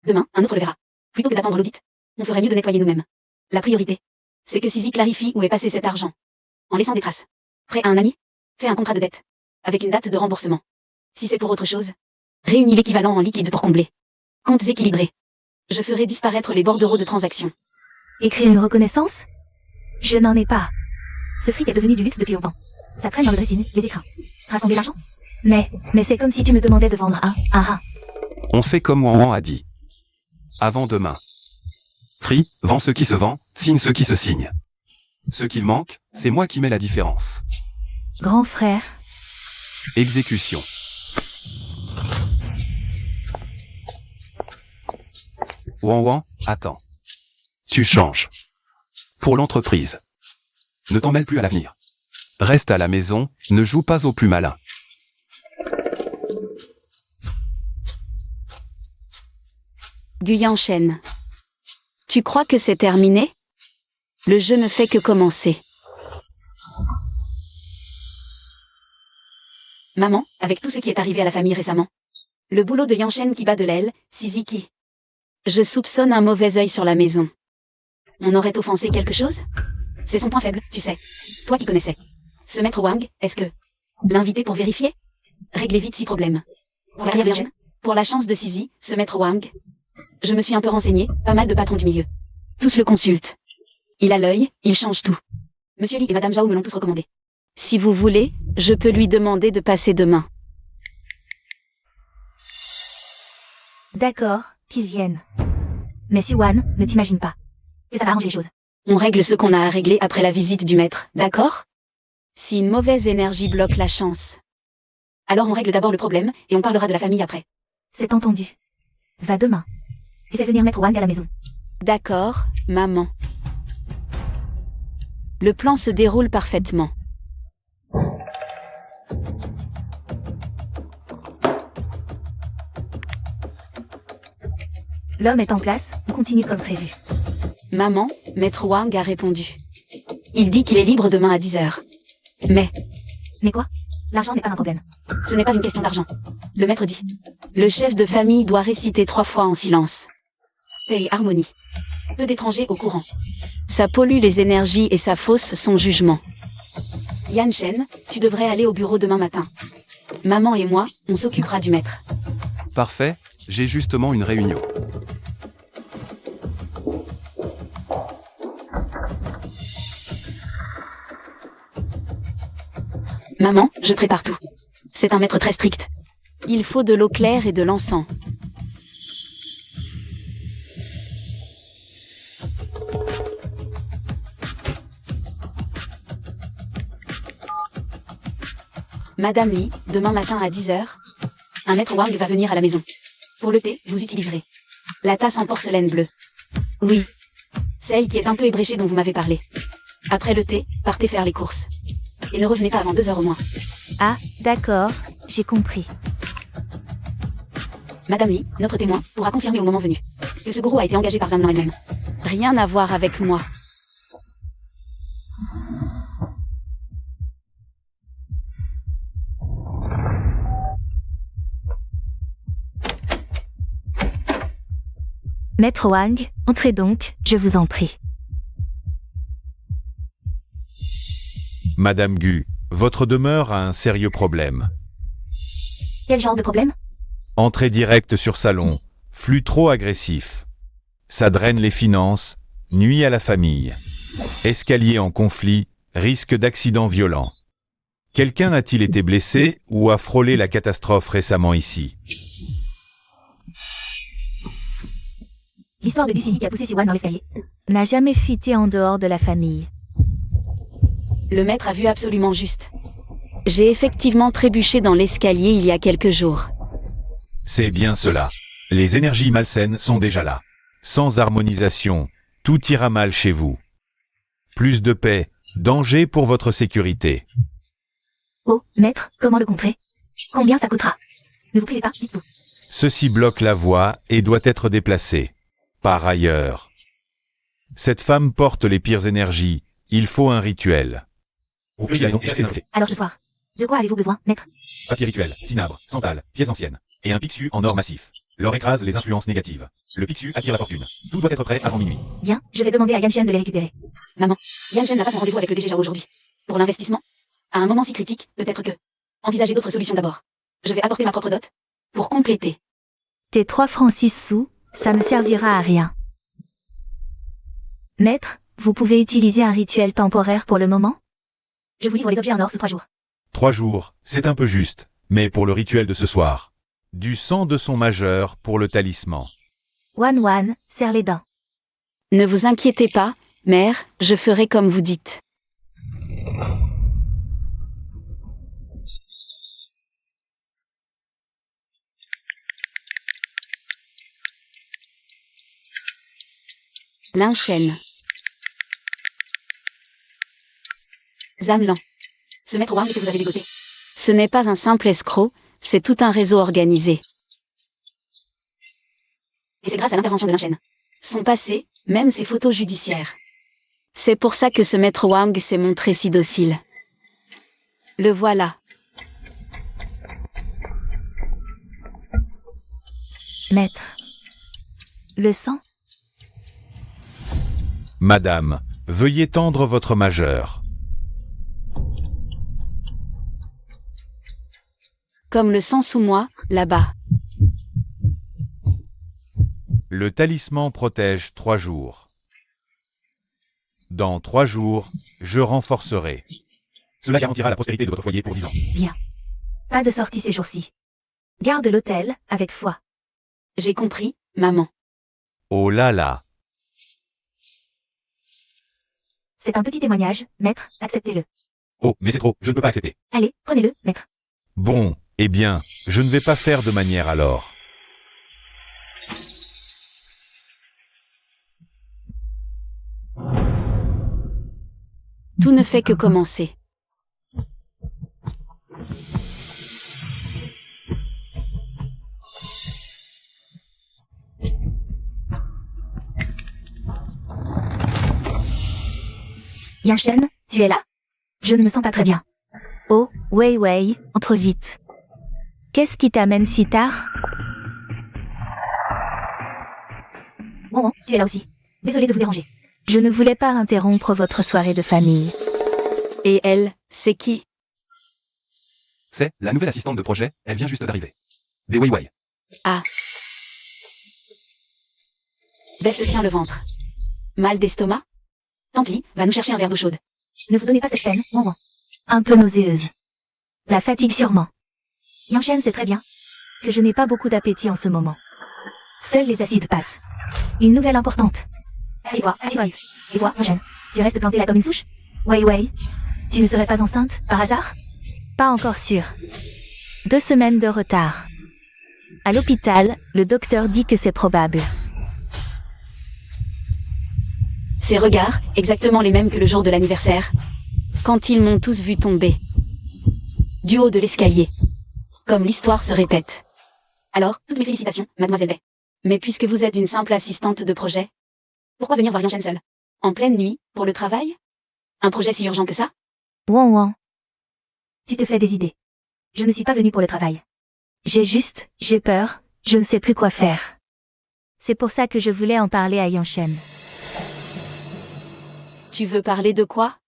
B: Demain, un autre le verra. Plutôt que d'attendre l'audit, on ferait mieux de nettoyer nous-mêmes. La priorité, c'est que Sisi clarifie où est passé cet argent. En laissant des traces. Prêt à un ami? Fais un contrat de dette. Avec une date de remboursement. Si c'est pour autre chose, réunis l'équivalent en liquide pour combler. Comptes équilibrés. Je ferai disparaître les bordereaux de transactions.
A: Écrire une reconnaissance? Je n'en ai pas. Ce fric est devenu du luxe depuis longtemps. Ça traîne dans le dressing, les écrins. Rassembler l'argent? Mais c'est comme si tu me demandais de vendre un rat.
D: On fait comme Wan a dit. Avant demain. Free, vend ce qui se vend, signe ce qui se signe. Ce qu'il manque, c'est moi qui mets la différence.
A: Grand frère.
D: Exécution. Wan, attends. Tu changes. Pour l'entreprise. Ne t'en mêle plus à l'avenir. Reste à la maison, ne joue pas au plus malin.
B: Guyan Shen. Tu crois que c'est terminé? Le jeu ne fait que commencer. Maman, avec tout ce qui est arrivé à la famille récemment. Le boulot de Yanchen qui bat de l'aile, Siziki. Je soupçonne un mauvais œil sur la maison. On aurait offensé quelque chose? C'est son point faible, tu sais. Toi qui connaissais. Ce maître Wang, est-ce que... L'inviter pour vérifier? Régler vite si problème. Pour la carrière de Yanchen? Pour la chance de Sizi, ce maître Wang. Je me suis un peu renseigné, pas mal de patrons du milieu. Tous le consultent. Il a l'œil, il change tout. Monsieur Li et Madame Zhao me l'ont tous recommandé. Si vous voulez, je peux lui demander de passer demain.
C: D'accord, qu'ils viennent. Mais Siwan, ne t'imagine pas que ça va arranger les choses.
B: On règle ce qu'on a à régler après la visite du maître, d'accord? Si une mauvaise énergie bloque la chance. Alors on règle d'abord le problème, et on parlera de la famille après.
C: C'est entendu. Va demain. Et fais venir Maître Wang à la maison.
B: D'accord, maman. Le plan se déroule parfaitement.
C: L'homme est en place, on continue comme prévu.
B: Maman, Maître Wang a répondu. Il dit qu'il est libre demain à 10h. Mais,
C: Mais quoi? L'argent n'est pas un problème.
B: ce n'est pas une question d'argent. Le maître dit. Le chef de famille doit réciter 3 fois en silence. Paix et harmonie. Peu d'étrangers au courant. Ça pollue les énergies et ça fausse son jugement. Yan Shen, tu devrais aller au bureau demain matin. Maman et moi, on s'occupera du maître.
D: Parfait, j'ai justement une réunion.
B: Maman, je prépare tout. C'est un maître très strict. Il faut de l'eau claire et de l'encens. Madame Li, demain matin à 10h, un maître Wang va venir à la maison. Pour le thé, vous utiliserez la tasse en porcelaine bleue. Oui, celle qui est un peu ébréchée dont vous m'avez parlé. Après le thé, partez faire les courses. Et ne revenez pas avant 2h au moins.
C: Ah, d'accord, j'ai compris.
B: Madame Li, notre témoin, pourra confirmer au moment venu que ce gourou a été engagé par Zamlan elle-même. Rien à voir avec moi.
C: Maître Wang, entrez donc, je vous en prie.
F: Madame Gu, votre demeure a un sérieux problème.
C: Quel genre de problème?
F: Entrée directe sur salon, flux trop agressif. Ça draine les finances, nuit à la famille. Escalier en conflit, risque d'accident violent. Quelqu'un a-t-il été blessé ou a frôlé la catastrophe récemment ici?
C: L'histoire de Bussisi qui a poussé Siwan dans l'escalier n'a jamais fuité en dehors de la famille.
B: Le maître a vu absolument juste. J'ai effectivement trébuché dans l'escalier il y a quelques jours.
F: C'est bien cela. Les énergies malsaines sont déjà là. Sans harmonisation, tout ira mal chez vous. Plus de paix, danger pour votre sécurité.
C: Oh, maître, comment le contrer? Combien ça coûtera? Ne vous privez pas, dites-vous.
F: Ceci bloque la voie et doit être déplacé. Par ailleurs. Cette femme porte les pires énergies. Il faut un rituel.
E: Au pays de la maison et chasser les invités.
C: Alors ce soir, de quoi avez-vous besoin, maître?
E: Papier rituel, cinabre, santal, pièces anciennes. Et un pixu en or massif. L'or écrase les influences négatives. Le pixu attire la fortune. Tout doit être prêt avant minuit.
C: Bien, je vais demander à Yan Shen de les récupérer.
B: Maman, Yan Shen n'a pas son rendez-vous avec le DG Zhao aujourd'hui. Pour l'investissement, à un moment si critique, peut-être que... Envisagez d'autres solutions d'abord. Je vais apporter ma propre dot. Pour compléter.
C: Tes 3 francs 6 sous, ça ne servira à rien. Maître, vous pouvez utiliser un rituel temporaire pour le moment? Je vous livre les objets en or sous 3 jours.
F: 3 jours, c'est un peu juste. Mais pour le rituel de ce soir. Du sang de son majeur pour le talisman.
C: Wan, serre les dents.
B: Ne vous inquiétez pas, mère, je ferai comme vous dites. Linchen. Zamlan. Ce maître Wang que vous avez dégoté. Ce n'est pas un simple escroc, c'est tout un réseau organisé. Et c'est grâce à l'intervention de Linchen. Son passé, même ses photos judiciaires. C'est pour ça que ce maître Wang s'est montré si docile. Le voilà.
C: Maître. Le sang?
F: Madame, veuillez tendre votre majeur.
B: Comme le sang sous moi, là-bas.
F: Le talisman protège 3 jours. Dans 3 jours, je renforcerai.
E: Cela garantira la prospérité de votre foyer pour 10 ans.
C: Bien. Pas de sortie ces jours-ci. Garde l'hôtel, avec foi.
B: J'ai compris, maman.
F: Oh là là.
C: C'est un petit témoignage, maître, acceptez-le.
E: Oh, mais c'est trop, je ne peux pas accepter.
C: Allez, prenez-le, maître.
F: Bon, eh bien, je ne vais pas faire de manière alors.
B: Tout ne fait que commencer.
C: Yanshen, tu es là? Je ne me sens pas très bien. Oh, Wei Wei, entre vite. Qu'est-ce qui t'amène si tard? Bon, tu es là aussi. Désolée de vous déranger. Je ne voulais pas interrompre votre soirée de famille.
B: Et elle, c'est qui?
D: C'est la nouvelle assistante de projet, elle vient juste d'arriver. Des Wei Wei.
B: Ah. Bess se tient le ventre. Mal d'estomac? Tante Li, va nous chercher un verre d'eau chaude.
C: Ne vous donnez pas cette peine, Wang Wang. Un peu nauséeuse. La fatigue sûrement. Yanshen sait très bien que je n'ai pas beaucoup d'appétit en ce moment. Seuls les acides passent. Une nouvelle importante. Assieds-toi, assieds-toi vite. Et toi, Yanshen, tu restes planté là comme une souche? Wei Wei, tu ne serais pas enceinte, par hasard? Pas encore sûr. 2 semaines de retard. À l'hôpital, le docteur dit que c'est probable.
B: Ses regards, exactement les mêmes que le jour de l'anniversaire. Quand ils m'ont tous vu tomber. Du haut de l'escalier. Comme l'histoire se répète. Alors, toutes mes félicitations, mademoiselle Bay. Mais puisque vous êtes une simple assistante de projet, pourquoi venir voir Yanshen seule? En pleine nuit, pour le travail? Un projet si urgent que ça?
C: Wang Wang. Tu te fais des idées. Je ne suis pas venue pour le travail. J'ai peur, je ne sais plus quoi faire. C'est pour ça que je voulais en parler à Yanshen.
B: Tu veux parler de quoi?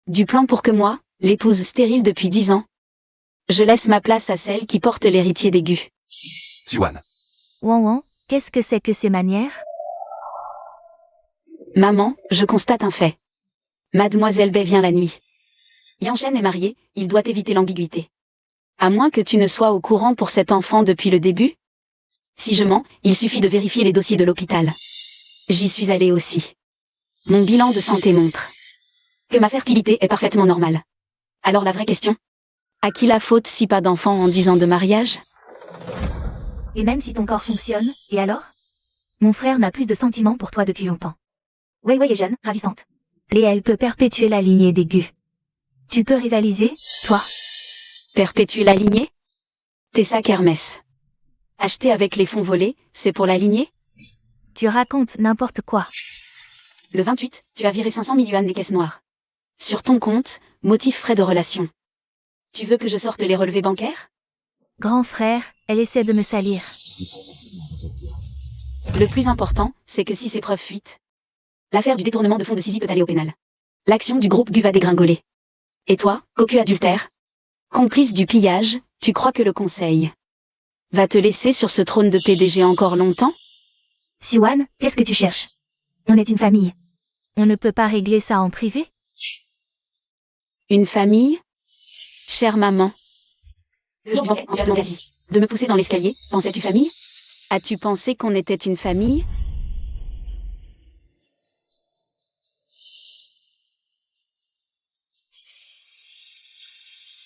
B: Du plan pour que moi, l'épouse stérile depuis 10 ans, je laisse ma place à celle qui porte l'héritier d'aigu.
D: Suan.
C: Wang Wang, qu'est-ce que c'est que ces manières?
B: Maman, je constate un fait. Mademoiselle Bay vient la nuit. Yanshen est marié, il doit éviter l'ambiguïté. À moins que tu ne sois au courant pour cet enfant depuis le début? Si je mens, il suffit de vérifier les dossiers de l'hôpital. J'y suis allée aussi. Mon bilan de santé montre que ma fertilité est parfaitement normale. Alors la vraie question? À qui la faute si pas d'enfant en 10 ans de mariage?
C: Et même si ton corps fonctionne, et alors? Mon frère n'a plus de sentiments pour toi depuis longtemps. Wei Wei est jeune, ravissante. Et elle peut perpétuer la lignée d'aigu. Tu peux rivaliser, toi?
B: Perpétuer la lignée? Tes sacs Hermès. Achetés avec les fonds volés, c'est pour la lignée?
C: Tu racontes n'importe quoi.
B: Le 28, tu as viré 500 000 yuan des caisses noires. Sur ton compte, motif frais de relation. Tu veux que je sorte les relevés bancaires?
C: Grand frère, elle essaie de me salir.
B: Le plus important, c'est que si ces preuves fuitent, l'affaire du détournement de fonds de Sisi peut aller au pénal. L'action du groupe Gu va dégringoler. Et toi, cocu adultère, complice du pillage, tu crois que le conseil va te laisser sur ce trône de PDG encore longtemps?
C: Suan, qu'est-ce que tu cherches? On est une famille. On ne peut pas régler ça en privé?
B: Une famille? Chère maman. Le jour du banquet, en fantaisie. De me pousser dans l'escalier, pensais-tu famille? As-tu pensé qu'on était une famille?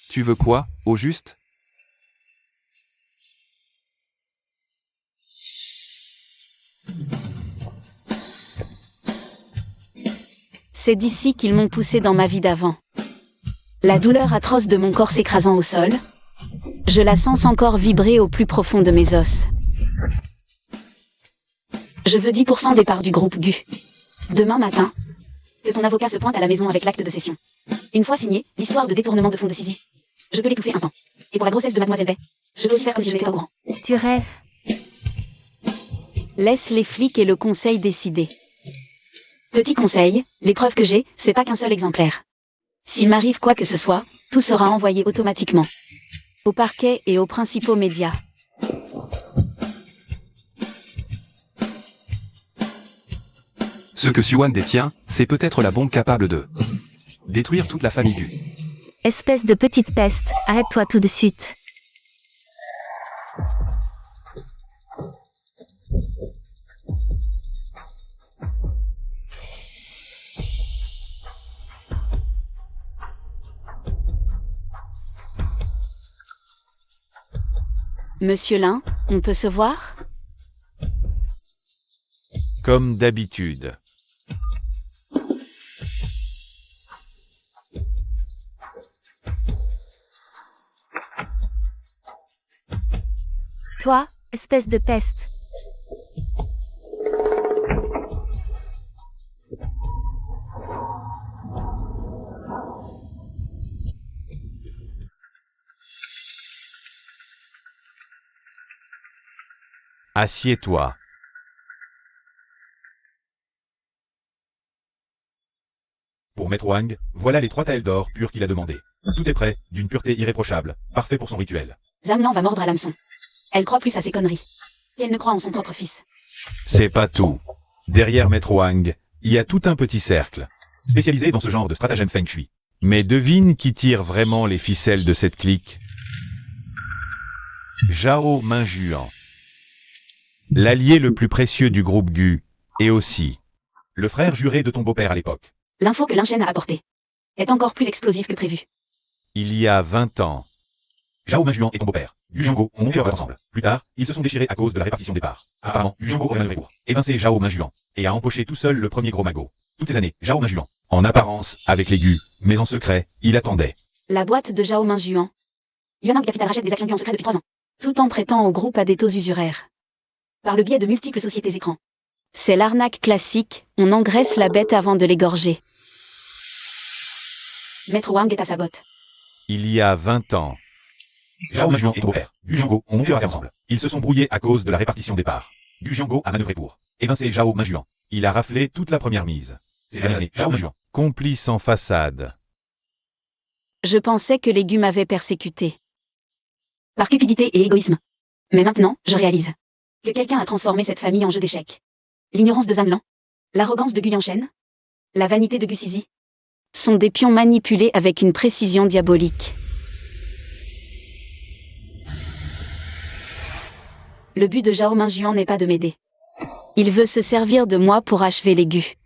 D: Tu veux quoi, au juste?
B: C'est d'ici qu'ils m'ont poussé dans ma vie d'avant. La douleur atroce de mon corps s'écrasant au sol, je la sens encore vibrer au plus profond de mes os. Je veux 10% des parts du groupe Gu. Demain matin, que ton avocat se pointe à la maison avec l'acte de cession. Une fois signé, l'histoire de détournement de fonds de Sisi. Je peux l'étouffer un temps. Et pour la grossesse de Mademoiselle Bay, je peux aussi faire comme si je n'étais pas au courant.
C: Tu rêves.
B: Laisse les flics et le conseil décider. Petit conseil, les preuves que j'ai, c'est pas qu'un seul exemplaire. S'il m'arrive quoi que ce soit, tout sera envoyé automatiquement. Au parquet et aux principaux médias.
D: Ce que Suwan détient, c'est peut-être la bombe capable de détruire toute la famille Gu.
C: Espèce de petite peste, arrête-toi tout de suite.
B: Monsieur Lin, on peut se voir?
F: Comme d'habitude.
C: Toi, espèce de peste.
F: Assieds-toi.
E: Pour Maître Wang, voilà les 3 taels d'or purs qu'il a demandé. Tout est prêt, d'une pureté irréprochable, parfait pour son rituel.
B: Zamlan va mordre à l'hameçon. Elle croit plus à ses conneries qu'elle ne croit en son propre fils.
F: C'est pas tout. Derrière Maître Wang, il y a tout un petit cercle.
E: Spécialisé dans ce genre de stratagème Feng Shui.
F: Mais devine qui tire vraiment les ficelles de cette clique? Zhao Minjuan. L'allié le plus précieux du groupe Gu, et aussi
E: Le frère juré de ton beau-père à l'époque.
B: L'info que Linchen a apportée est encore plus explosive que prévu.
F: il y a 20 ans.
E: Zhao Minjuan et ton beau-père, Yu Jiango, ont monté leur boîte ensemble. Plus tard, ils se sont déchirés à cause de la répartition des parts. Apparemment, Yu Jiango aurait manœuvré pour évincer Zhao Minjuan, et a empoché tout seul le premier gros magot. Toutes ces années, Zhao Minjuan, en apparence, avec les Gu, mais en secret, il attendait.
B: La boîte de Zhao Minjuan. Yuan Capital rachète des actions Gu en secret depuis 3 ans. Tout en prêtant au groupe à des taux usuraires. Par le biais de multiples sociétés écrans. C'est l'arnaque classique, on engraisse la bête avant de l'égorger. Maître Wang est à sa botte.
F: Il y a 20 ans.
E: Zhao Minjuan et ton beau-père, Yu Jiango, ont monté leur affaire ensemble. Ils se sont brouillés à cause de la répartition des parts. Yu Jiango a manœuvré pour évincer Zhao Minjuan.
F: Il a raflé toute la première mise.
E: Ces dernières années, Zhao Minjuan,
F: Complice en façade.
B: Je pensais que les Gu m'avaient persécuté. Par cupidité et égoïsme. Mais maintenant, je réalise que quelqu'un a transformé cette famille en jeu d'échecs. L'ignorance de Zamlan, l'arrogance de Gu Yanshen, la vanité de Gu Sisi, sont des pions manipulés avec une précision diabolique. Le but de Zhao Minjuan n'est pas de m'aider. Il veut se servir de moi pour achever les Gu.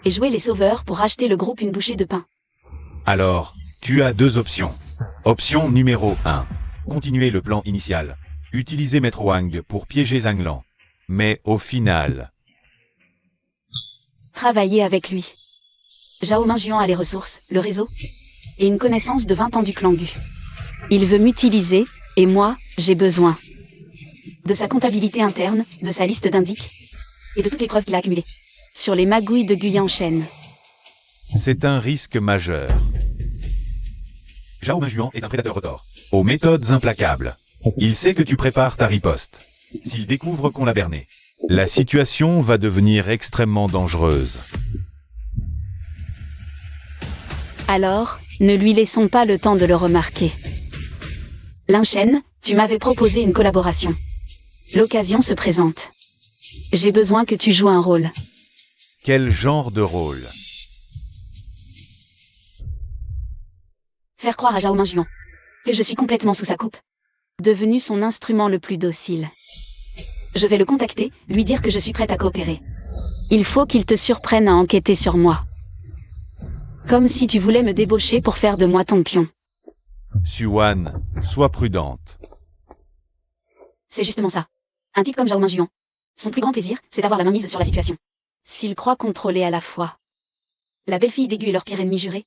B: Et jouer les sauveurs pour acheter le groupe une bouchée de pain.
F: Alors, tu as 2 options. Option numéro 1.
E: continuer le plan initial.
F: Utiliser Maître Wang pour piéger Zhanglan. Mais au final,
B: Travailler avec lui. Zhao Minjuan a les ressources, le réseau, et une connaissance de 20 ans du clan Gu. Il veut m'utiliser, et moi, j'ai besoin de sa comptabilité interne, de sa liste d'indices, et de toutes les preuves qu'il a accumulées sur les magouilles de Gu Yanshen.
F: c'est un risque majeur.
E: Zhao Minjuan est un prédateur retors.
F: Aux méthodes implacables. Il sait que tu prépares ta riposte.
E: S'il découvre qu'on l'a berné,
F: La situation va devenir extrêmement dangereuse.
B: Alors, ne lui laissons pas le temps de le remarquer. Linchen, tu m'avais proposé une collaboration. L'occasion se présente. J'ai besoin que tu joues un rôle.
F: Quel genre de rôle?
B: Faire croire à Zhao Minjuan que je suis complètement sous sa coupe. Devenu son instrument le plus docile. Je vais le contacter, lui dire que je suis prête à coopérer. Il faut qu'il te surprenne à enquêter sur moi. Comme si tu voulais me débaucher pour faire de moi ton pion.
F: Suwan, sois prudente.
B: C'est justement ça. Un type comme Zhao Minjuan. Son plus grand plaisir, c'est d'avoir la main mise sur la situation. S'il croit contrôler à la fois la belle-fille d'Aigu et leur pire ennemi juré,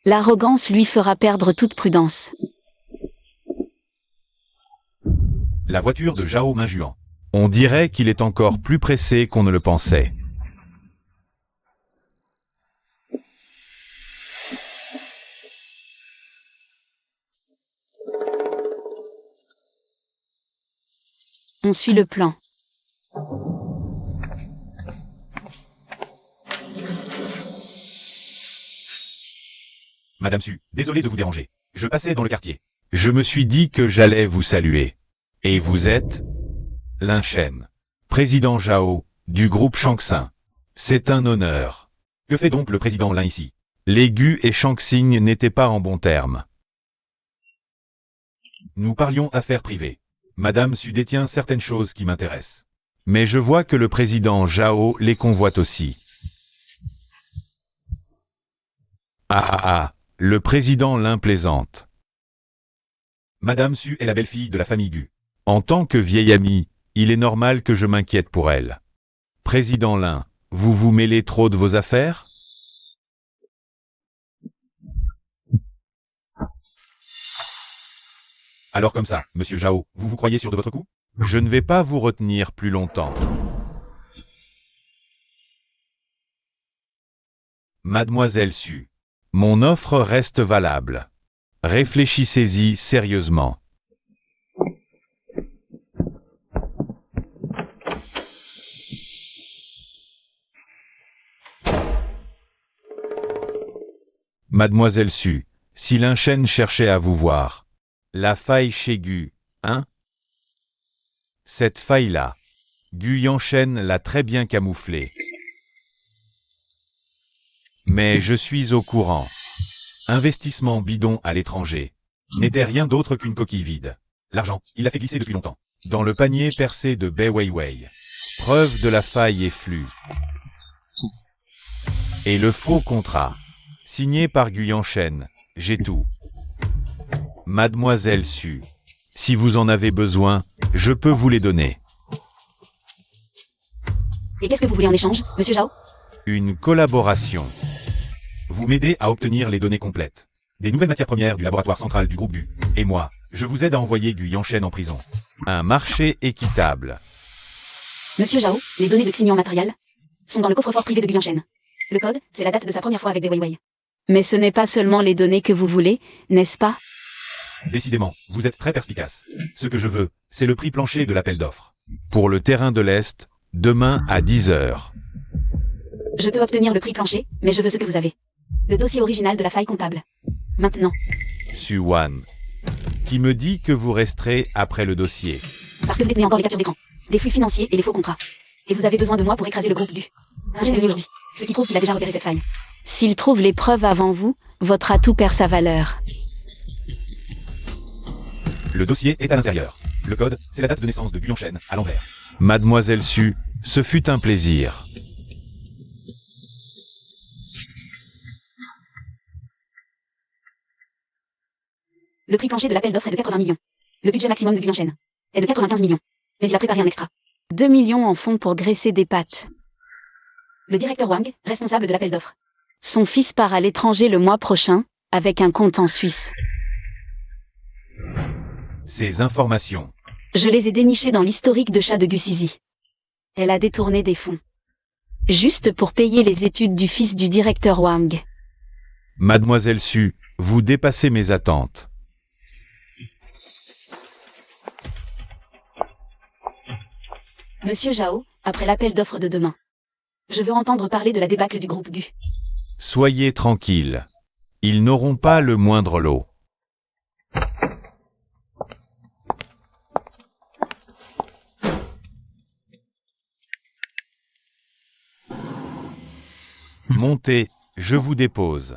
B: l'arrogance lui fera perdre toute prudence.
E: la voiture de Zhao Minjuan.
F: On dirait qu'il est encore plus pressé qu'on ne le pensait.
B: On suit le plan.
E: Madame Su, désolé de vous déranger. Je passais dans le quartier.
F: Je me suis dit que j'allais vous saluer. Et vous êtes Lin Shen, président Zhao, du groupe Shangxing. C'est un honneur.
E: Que fait donc le président Lin ici?
F: Les Gu et Shangxing n'étaient pas en bons termes.
E: Nous parlions affaires privées. Madame Su détient certaines choses qui m'intéressent.
F: Mais je vois que le président Zhao les convoite aussi. Ah, le président Lin plaisante.
E: Madame Su est la belle-fille de la famille Gu.
F: En tant que vieille amie, il est normal que je m'inquiète pour elle. Président Lin, vous vous mêlez trop de vos affaires?
E: Alors comme ça, monsieur Zhao, vous vous croyez sûr de votre coup?
F: Je ne vais pas vous retenir plus longtemps. Mademoiselle Su, mon offre reste valable. Réfléchissez-y sérieusement. Mademoiselle Su, si Lin Shen cherchait à vous voir. La faille chez Gu, hein? Cette faille-là, Gu Yanshen l'a très bien camouflée. Mais je suis au courant.
E: Investissement bidon à l'étranger. N'était rien d'autre qu'une coquille vide. L'argent, il l'a fait glisser depuis longtemps.
F: Dans le panier percé de Bai Weiwei. Preuve de la faille et flux. Et le faux contrat. Signé par Gu Yanshen, j'ai tout. Mademoiselle Su, si vous en avez besoin, je peux vous les donner.
B: Et qu'est-ce que vous voulez en échange, monsieur Zhao?
F: Une collaboration.
E: Vous m'aidez à obtenir les données complètes. Des nouvelles matières premières du laboratoire central du groupe Gu. Et moi, je vous aide à envoyer Gu Yanshen en prison.
F: Un marché équitable.
B: Monsieur Zhao, les données de Xignon Matériel sont dans le coffre-fort privé de Gu Yanshen. Le code, c'est la date de sa première fois avec Bai Weiwei. Mais ce n'est pas seulement les données que vous voulez, n'est-ce pas?
E: Décidément, vous êtes très perspicace. Ce que je veux, c'est le prix plancher de l'appel d'offres.
F: Pour le terrain de l'Est, demain à 10 heures.
B: Je peux obtenir le prix plancher, mais je veux ce que vous avez. Le dossier original de la faille comptable. Maintenant.
F: Su Wan. Qui me dit que vous resterez après le dossier.
B: Parce que vous détenez encore les captures d'écran, des flux financiers et les faux contrats. Et vous avez besoin de moi pour écraser le groupe Gu. J'ai venu aujourd'hui, ce qui prouve qu'il a déjà repéré cette faille. S'il trouve les preuves avant vous, votre atout perd sa valeur.
E: Le dossier est à l'intérieur. Le code, c'est la date de naissance de Gu Yanshen à l'envers.
F: Mademoiselle Su, ce fut un plaisir.
B: Le prix plancher de l'appel d'offres est de 80 millions. Le budget maximum de Gu Yanshen est de 95 millions. Mais il a préparé un extra. 2 millions en fonds pour graisser des pattes. Le directeur Wang, responsable de l'appel d'offres. Son fils part à l'étranger le mois prochain, avec un compte en Suisse.
E: Ces informations.
B: Je les ai dénichées dans l'historique de chat de Gusizi. Elle a détourné des fonds. Juste pour payer les études du fils du directeur Wang.
F: Mademoiselle Su, vous dépassez mes attentes.
B: Monsieur Zhao, après l'appel d'offres de demain. Je veux entendre parler de la débâcle du groupe Gu.
F: Soyez tranquille. Ils n'auront pas le moindre lot. Montez, je vous dépose.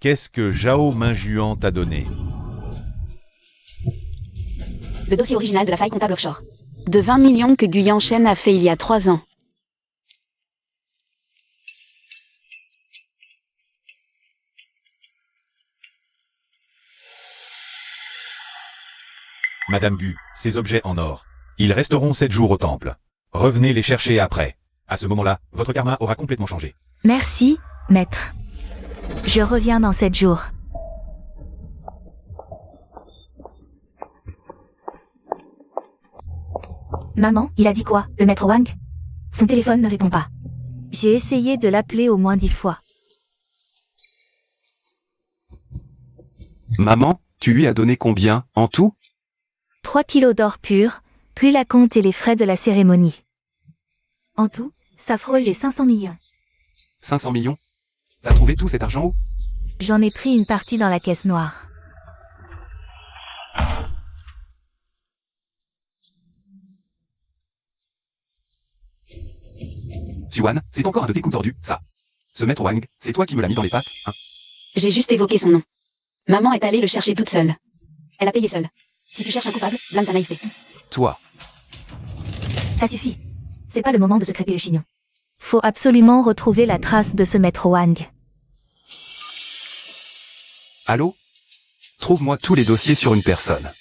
F: Qu'est-ce que Zhao Minjuan t'a donné?
B: Le dossier original de la faille comptable offshore. De 20 millions que Gu Yanshen a fait il y a 3 ans.
E: Madame Gu, ces objets en or. Ils resteront 7 jours au temple. Revenez les chercher après. À ce moment-là, votre karma aura complètement changé.
C: Merci, maître. Je reviens dans 7 jours. Maman, il a dit quoi, le maître Wang? Son téléphone ne répond pas. J'ai essayé de l'appeler au moins 10 fois.
D: Maman, tu lui as donné combien, en tout?
C: 3 kilos d'or pur, plus la compte et les frais de la cérémonie. En tout, ça frôle les 500 millions.
D: 500 millions? T'as trouvé tout cet argent où?
C: J'en ai pris une partie dans la caisse noire.
D: Tuan, c'est encore un de tes coups tordus, ça. Ce maître Wang, c'est toi qui me l'as mis dans les pattes, hein?
B: J'ai juste évoqué son nom. Maman est allée le chercher toute seule. Elle a payé seule. Si tu cherches un coupable, blâme sa naïveté.
D: Toi.
C: Ça suffit. C'est pas le moment de se crêper le chignon. Faut absolument retrouver la trace de ce maître Wang.
D: Allô? Trouve-moi tous les dossiers sur une personne.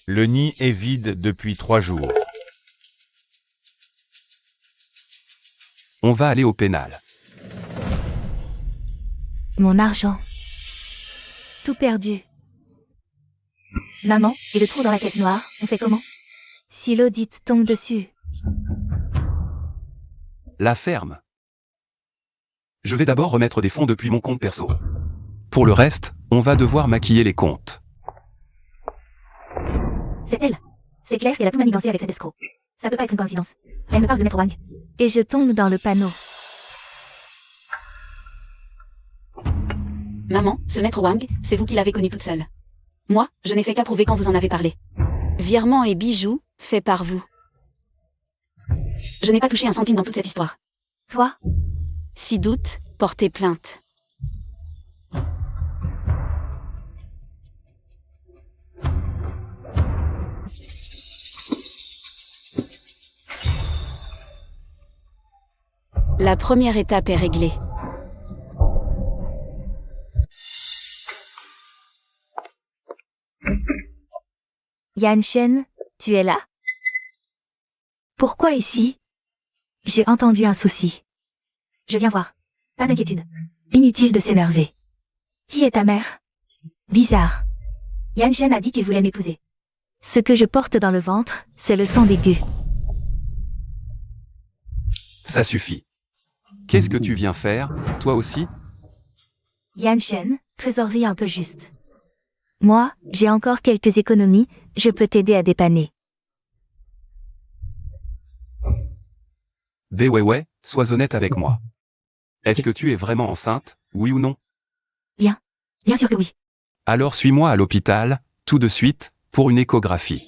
F: Le nid est vide depuis 3 jours.
D: On va aller au pénal.
C: Mon argent. Tout perdu. Maman, et le trou dans la caisse noire, on fait comment? Si l'audit tombe dessus.
D: La ferme. Je vais d'abord remettre des fonds depuis mon compte perso. Pour le reste, on va devoir maquiller les comptes.
C: C'est elle. C'est clair qu'elle a tout manigancé avec cet escroc. Ça peut pas être une coïncidence. Elle me parle de maître Wang. Et je tombe dans le panneau.
B: Maman, ce maître Wang, c'est vous qui l'avez connu toute seule. Moi, je n'ai fait qu'approuver quand vous en avez parlé. Virements et bijoux, faits par vous. Je n'ai pas touché un centime dans toute cette histoire.
C: Toi?
B: Si doute, portez plainte. La première étape est réglée.
C: Yan Shen, tu es là? Pourquoi ici? J'ai entendu un souci. Je viens voir. Pas d'inquiétude. Inutile de s'énerver. Qui est ta mère? Bizarre. Yan Shen a dit qu'il voulait m'épouser. Ce que je porte dans le ventre, c'est le sang des gueux.
D: Ça suffit. Qu'est-ce que tu viens faire, toi aussi?
C: Yan Shen, trésorerie un peu juste. Moi, j'ai encore quelques économies, je peux t'aider à dépanner.
D: Ouais, sois honnête avec moi. Est-ce que tu es vraiment enceinte, oui ou non?
C: Bien sûr que oui.
D: Alors suis-moi à l'hôpital, tout de suite, pour une échographie.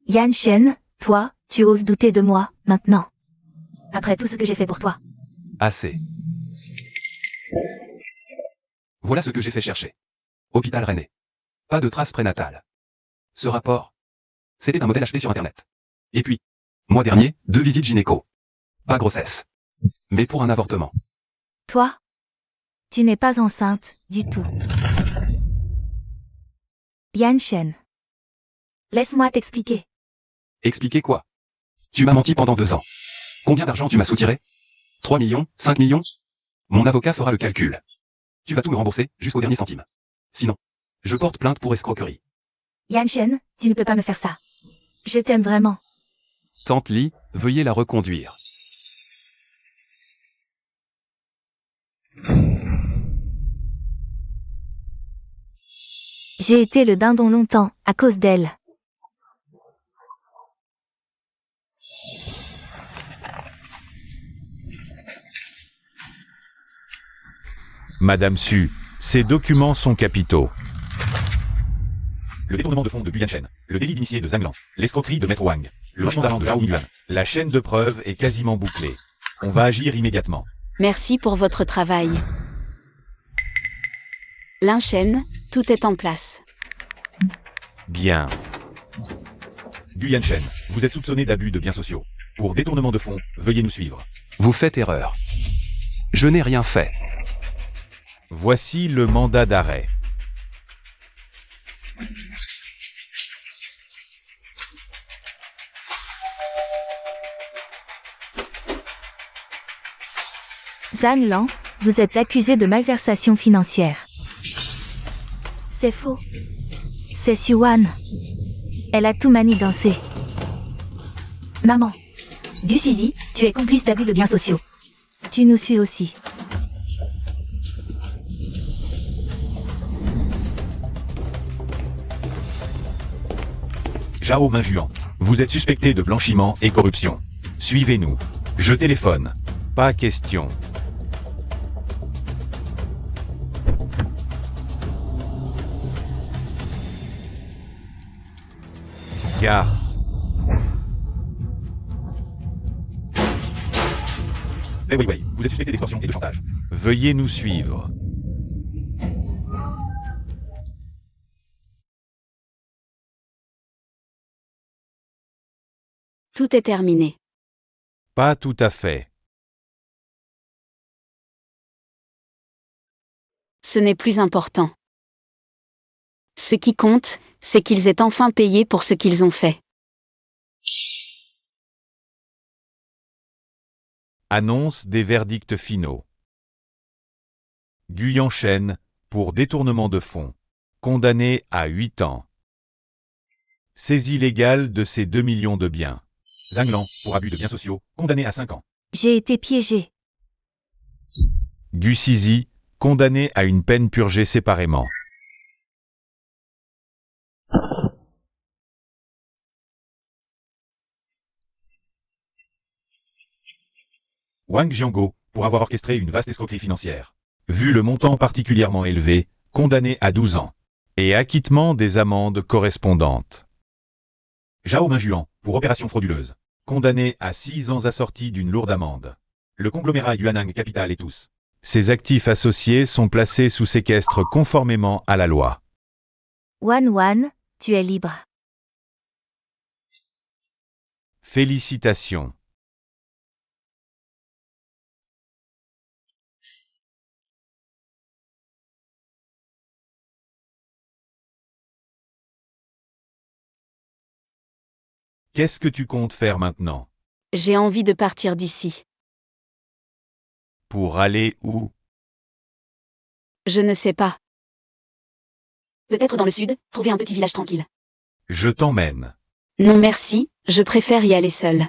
C: Yan Shen, toi, tu oses douter de moi, maintenant. Après tout ce que j'ai fait pour toi.
D: Assez. Voilà ce que j'ai fait chercher. Hôpital Rennais. Pas de traces prénatales. Ce rapport, c'était un modèle acheté sur Internet. Et puis, mois dernier, 2 visites gynéco. Pas grossesse. Mais pour un avortement.
C: Toi? Tu n'es pas enceinte, du tout. Yan Shen. Laisse-moi t'expliquer.
D: Expliquer quoi? Tu m'as menti pendant 2 ans. Combien d'argent tu m'as soutiré? 3 millions? 5 millions? Mon avocat fera le calcul. Tu vas tout me rembourser, jusqu'au dernier centime. Sinon, je porte plainte pour escroquerie.
C: Yan Shen, tu ne peux pas me faire ça. Je t'aime vraiment.
D: Tante Li, veuillez la reconduire.
C: J'ai été le dindon longtemps, à cause d'elle.
F: Madame Su, ces documents sont capitaux.
E: Le détournement de fonds de Guyan Shen, le délit d'initié de Zhang Lan, l'escroquerie de Maître Wang, le blanchiment d'argent de Zhao Yingyuan.
F: La chaîne de preuves est quasiment bouclée. On va agir immédiatement.
B: Merci pour votre travail. Lin Shen, tout est en place.
F: Bien.
E: Guyan Shen, vous êtes soupçonné d'abus de biens sociaux. Pour détournement de fonds, veuillez nous suivre.
D: Vous faites erreur. Je n'ai rien fait.
F: Voici le mandat d'arrêt.
C: Zhang Lan, vous êtes accusé de malversation financière. C'est faux. C'est Xuan. Elle a tout manigancé.
A: Maman. Du Sisi, tu es complice d'abus de biens sociaux.
C: Tu nous suis aussi.
E: Zhao Minjuan. Vous êtes suspecté de blanchiment et corruption. Suivez-nous. Je téléphone.
F: Pas question. Garce.
E: Oui, vous êtes suspecté d'extorsion et de chantage.
F: Veuillez nous suivre.
B: Tout est terminé.
F: Pas tout à fait.
B: Ce n'est plus important. Ce qui compte, c'est qu'ils aient enfin payé pour ce qu'ils ont fait.
F: Annonce des verdicts finaux. Guyan Shen, pour détournement de fonds. Condamné à 8 ans. Saisie légale de ses 2 millions de biens.
E: Zhang Lan, pour abus de biens sociaux, condamné à 5 ans.
C: J'ai été piégé.
F: Gu Sizi, condamné à une peine purgée séparément.
E: Wang Jiango, pour avoir orchestré une vaste escroquerie financière. Vu le montant particulièrement élevé, condamné à 12 ans.
F: Et acquittement des amendes correspondantes.
E: Zhao Minjuan, pour opération frauduleuse. Condamné à 6 ans assortis d'une lourde amende. Le conglomérat Yuanang Capital et tous.
F: Ses actifs associés sont placés sous séquestre conformément à la loi.
C: Wan, tu es libre.
F: Félicitations. Qu'est-ce que tu comptes faire maintenant?
B: J'ai envie de partir d'ici.
F: Pour aller où?
B: Je ne sais pas.
A: Peut-être dans le sud, trouver un petit village tranquille.
F: Je t'emmène.
B: Non merci, je préfère y aller seule.